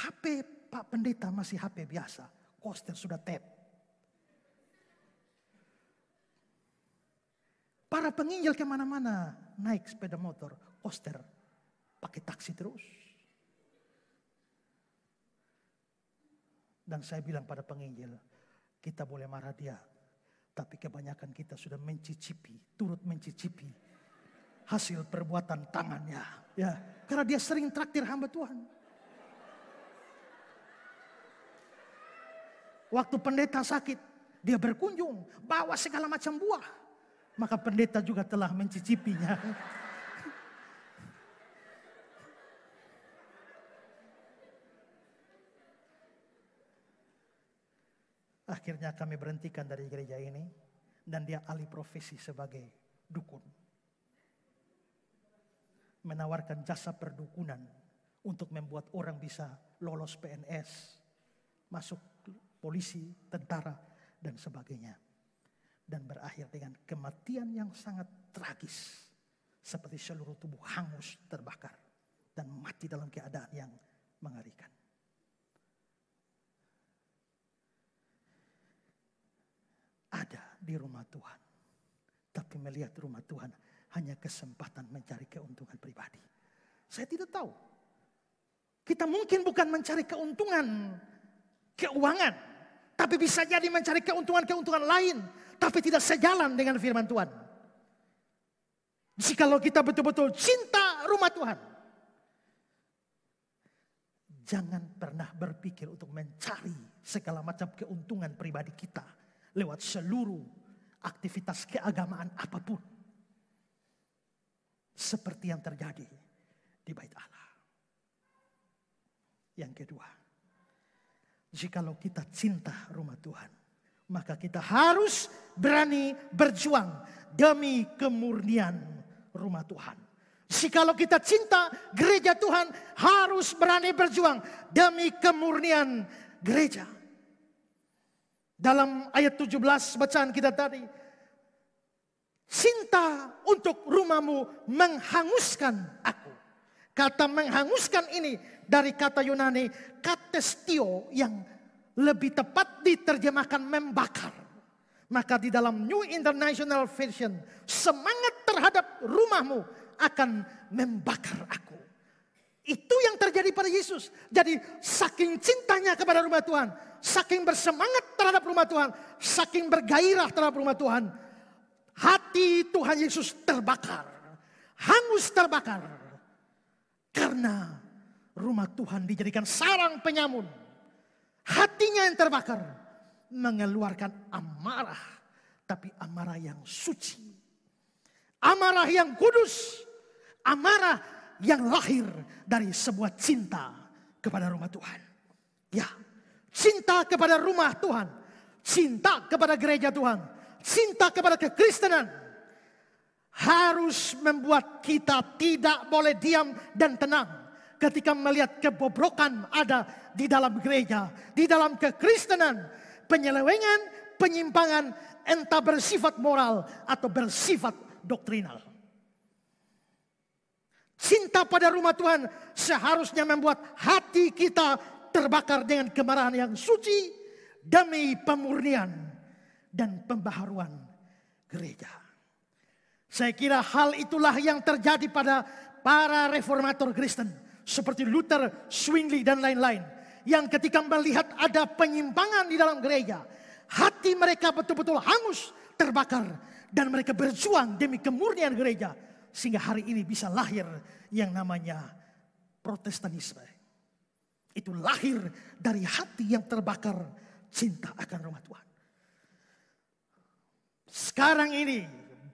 HP Pak Pendeta masih HP biasa, Koster sudah tap. Para penginjil kemana-mana naik sepeda motor, Koster pakai taksi terus. Dan saya bilang pada penginjil, kita boleh marah dia, tapi kebanyakan kita sudah turut mencicipi hasil perbuatan tangannya. Ya, karena dia sering traktir hamba Tuhan. Waktu pendeta sakit, dia berkunjung, bawa segala macam buah. Maka pendeta juga telah mencicipinya. Akhirnya kami berhentikan dari gereja ini. Dan dia alih profesi sebagai dukun. Menawarkan jasa perdukunan. Untuk membuat orang bisa lolos PNS. Masuk polisi, tentara, dan sebagainya. Dan berakhir dengan kematian yang sangat tragis. Seperti seluruh tubuh hangus, terbakar. Dan mati dalam keadaan yang mengerikan. Ada di rumah Tuhan. Tapi melihat rumah Tuhan hanya kesempatan mencari keuntungan pribadi. Saya tidak tahu. Kita mungkin bukan mencari keuntungan keuangan. Tapi bisa jadi mencari keuntungan-keuntungan lain. Tapi tidak sejalan dengan firman Tuhan. Jikalau kita betul-betul cinta rumah Tuhan. Jangan pernah berpikir untuk mencari segala macam keuntungan pribadi kita. Lewat seluruh aktivitas keagamaan apapun. Seperti yang terjadi di Bait Allah. Yang kedua. Jikalau kita cinta rumah Tuhan. Maka kita harus berani berjuang demi kemurnian rumah Tuhan. Jikalau kita cinta gereja Tuhan, harus berani berjuang demi kemurnian gereja. Dalam ayat 17 bacaan kita tadi, cinta untuk rumahmu menghanguskan aku. Kata menghanguskan ini dari kata Yunani katestio yang lebih tepat diterjemahkan membakar. Maka di dalam New International Version, semangat terhadap rumahmu akan membakar aku. Itu yang terjadi pada Yesus. Jadi saking cintanya kepada rumah Tuhan, saking bersemangat terhadap rumah Tuhan, saking bergairah terhadap rumah Tuhan, hati Tuhan Yesus terbakar, hangus terbakar. Karena rumah Tuhan dijadikan sarang penyamun. Hatinya yang terbakar mengeluarkan amarah. Tapi amarah yang suci. Amarah yang kudus. Amarah yang lahir dari sebuah cinta kepada rumah Tuhan. Ya, cinta kepada rumah Tuhan. Cinta kepada gereja Tuhan. Cinta kepada kekristenan. Harus membuat kita tidak boleh diam dan tenang ketika melihat kebobrokan ada di dalam gereja, di dalam kekristenan, penyelewengan, penyimpangan, entah bersifat moral atau bersifat doktrinal. Cinta pada rumah Tuhan seharusnya membuat hati kita terbakar dengan kemarahan yang suci demi pemurnian dan pembaharuan gereja. Saya kira hal itulah yang terjadi pada para reformator Kristen. Seperti Luther, Zwingli dan lain-lain. Yang ketika melihat ada penyimpangan di dalam gereja. Hati mereka betul-betul hangus, terbakar. Dan mereka berjuang demi kemurnian gereja. Sehingga hari ini bisa lahir yang namanya Protestanisme. Itu lahir dari hati yang terbakar cinta akan rumah Tuhan. Sekarang ini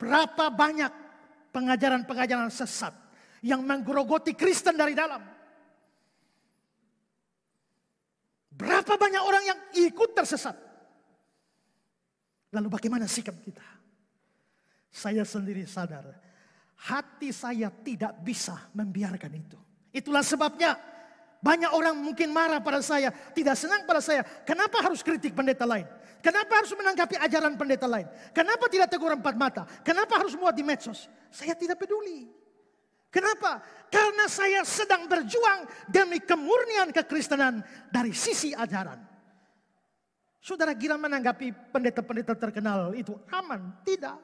berapa banyak pengajaran-pengajaran sesat yang menggerogoti Kristen dari dalam. Berapa banyak orang yang ikut tersesat. Lalu bagaimana sikap kita? Saya sendiri sadar, hati saya tidak bisa membiarkan itu. Itulah sebabnya banyak orang mungkin marah pada saya, tidak senang pada saya. Kenapa harus kritik pendeta lain? Kenapa harus menanggapi ajaran pendeta lain? Kenapa tidak tegur empat mata? Kenapa harus muat di medsos? Saya tidak peduli. Kenapa? Karena saya sedang berjuang demi kemurnian kekristenan dari sisi ajaran. Saudara kira menanggapi pendeta-pendeta terkenal itu aman? Tidak.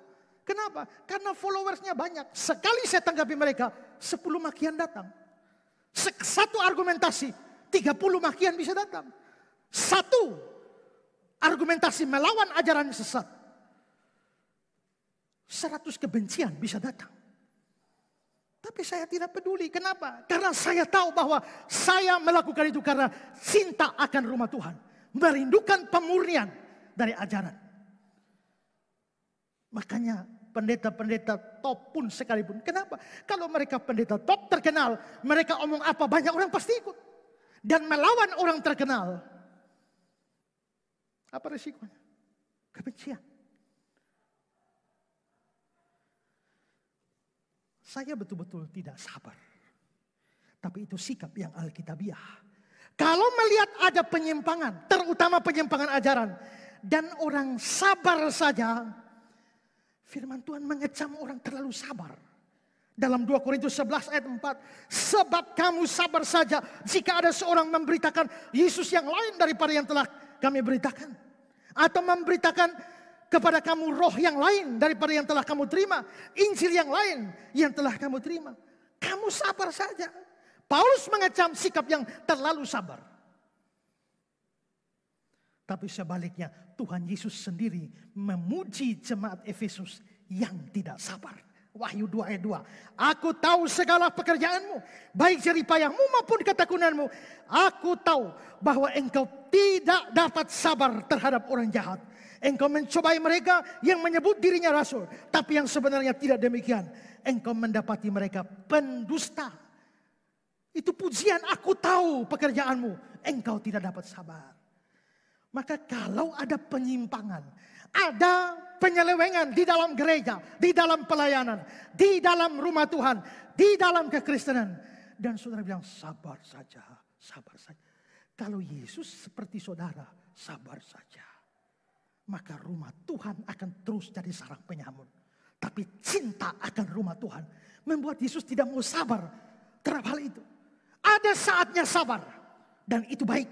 Kenapa? Karena followersnya banyak. Sekali saya tanggapi mereka, 10 makian datang. Satu argumentasi, 30 makian bisa datang. Satu argumentasi melawan ajaran sesat, 100 kebencian bisa datang. Tapi saya tidak peduli. Kenapa? Karena saya tahu bahwa saya melakukan itu karena cinta akan rumah Tuhan. Merindukan pemurnian dari ajaran. Makanya pendeta-pendeta top pun sekalipun. Kenapa? Kalau mereka pendeta top terkenal, mereka omong apa banyak orang pasti ikut. Dan melawan orang terkenal. Apa resikonya? Kebencian. Saya betul-betul tidak sabar. Tapi itu sikap yang alkitabiah. Kalau melihat ada penyimpangan, terutama penyimpangan ajaran, dan orang sabar saja, firman Tuhan mengecam orang terlalu sabar. Dalam 2 Korintus 11 ayat 4, sebab kamu sabar saja jika ada seorang memberitakan Yesus yang lain daripada yang telah kami beritakan. Atau memberitakan kepada kamu roh yang lain daripada yang telah kamu terima. Injil yang lain yang telah kamu terima. Kamu sabar saja. Paulus mengecam sikap yang terlalu sabar. Tapi sebaliknya Tuhan Yesus sendiri memuji jemaat Efesus yang tidak sabar. Wahyu 2 ayat 2. Aku tahu segala pekerjaanmu, baik jeripayahmu maupun ketekunan-mu. Aku tahu bahwa engkau tidak dapat sabar terhadap orang jahat. Engkau mencobai mereka yang menyebut dirinya rasul, tapi yang sebenarnya tidak demikian. Engkau mendapati mereka pendusta. Itu pujian, aku tahu pekerjaanmu, engkau tidak dapat sabar. Maka kalau ada penyimpangan, ada penyelewengan di dalam gereja, di dalam pelayanan, di dalam rumah Tuhan, di dalam kekristenan. Dan saudara bilang sabar saja, sabar saja. Kalau Yesus seperti saudara, sabar saja. Maka rumah Tuhan akan terus jadi sarang penyamun. Tapi cinta akan rumah Tuhan membuat Yesus tidak mau sabar terhadap hal itu. Ada saatnya sabar dan itu baik.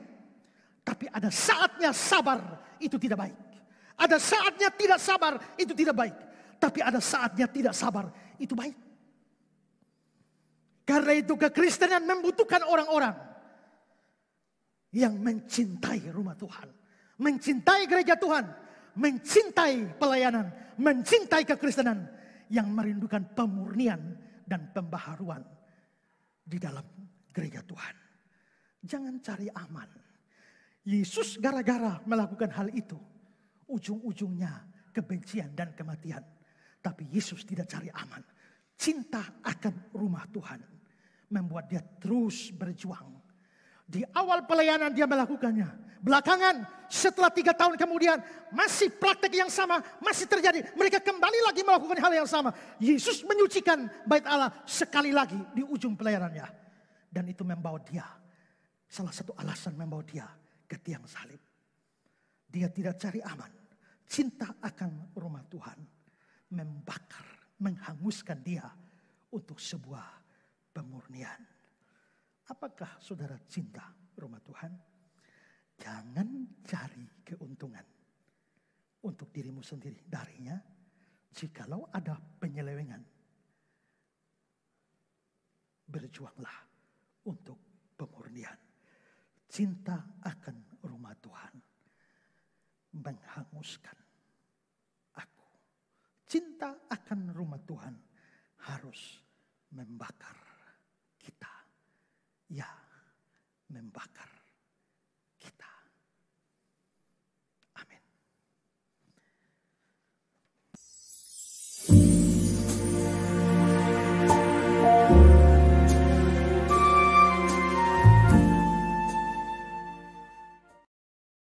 Tapi ada saatnya sabar itu tidak baik. Ada saatnya tidak sabar itu tidak baik. Tapi ada saatnya tidak sabar itu baik. Karena itu kekristenan membutuhkan orang-orang yang mencintai rumah Tuhan. Mencintai gereja Tuhan. Mencintai pelayanan. Mencintai kekristenan. Yang merindukan pemurnian dan pembaharuan di dalam gereja Tuhan. Jangan cari aman. Yesus gara-gara melakukan hal itu, ujung-ujungnya kebencian dan kematian. Tapi Yesus tidak cari aman. Cinta akan rumah Tuhan membuat dia terus berjuang. Di awal pelayanan dia melakukannya. Belakangan setelah 3 tahun kemudian masih praktek yang sama masih terjadi. Mereka kembali lagi melakukan hal yang sama. Yesus menyucikan bait Allah sekali lagi di ujung pelayanannya. Dan itu membawa dia, salah satu alasan membawa dia ke tiang salib. Dia tidak cari aman. Cinta akan rumah Tuhan membakar, menghanguskan dia untuk sebuah pemurnian. Apakah saudara cinta rumah Tuhan? Jangan cari keuntungan untuk dirimu sendiri darinya. Jikalau ada penyelewengan, berjuanglah untuk pemurnian. Cinta akan rumah Tuhan menghanguskan aku. Cinta akan rumah Tuhan harus membakar kita. Ya, membakar kita.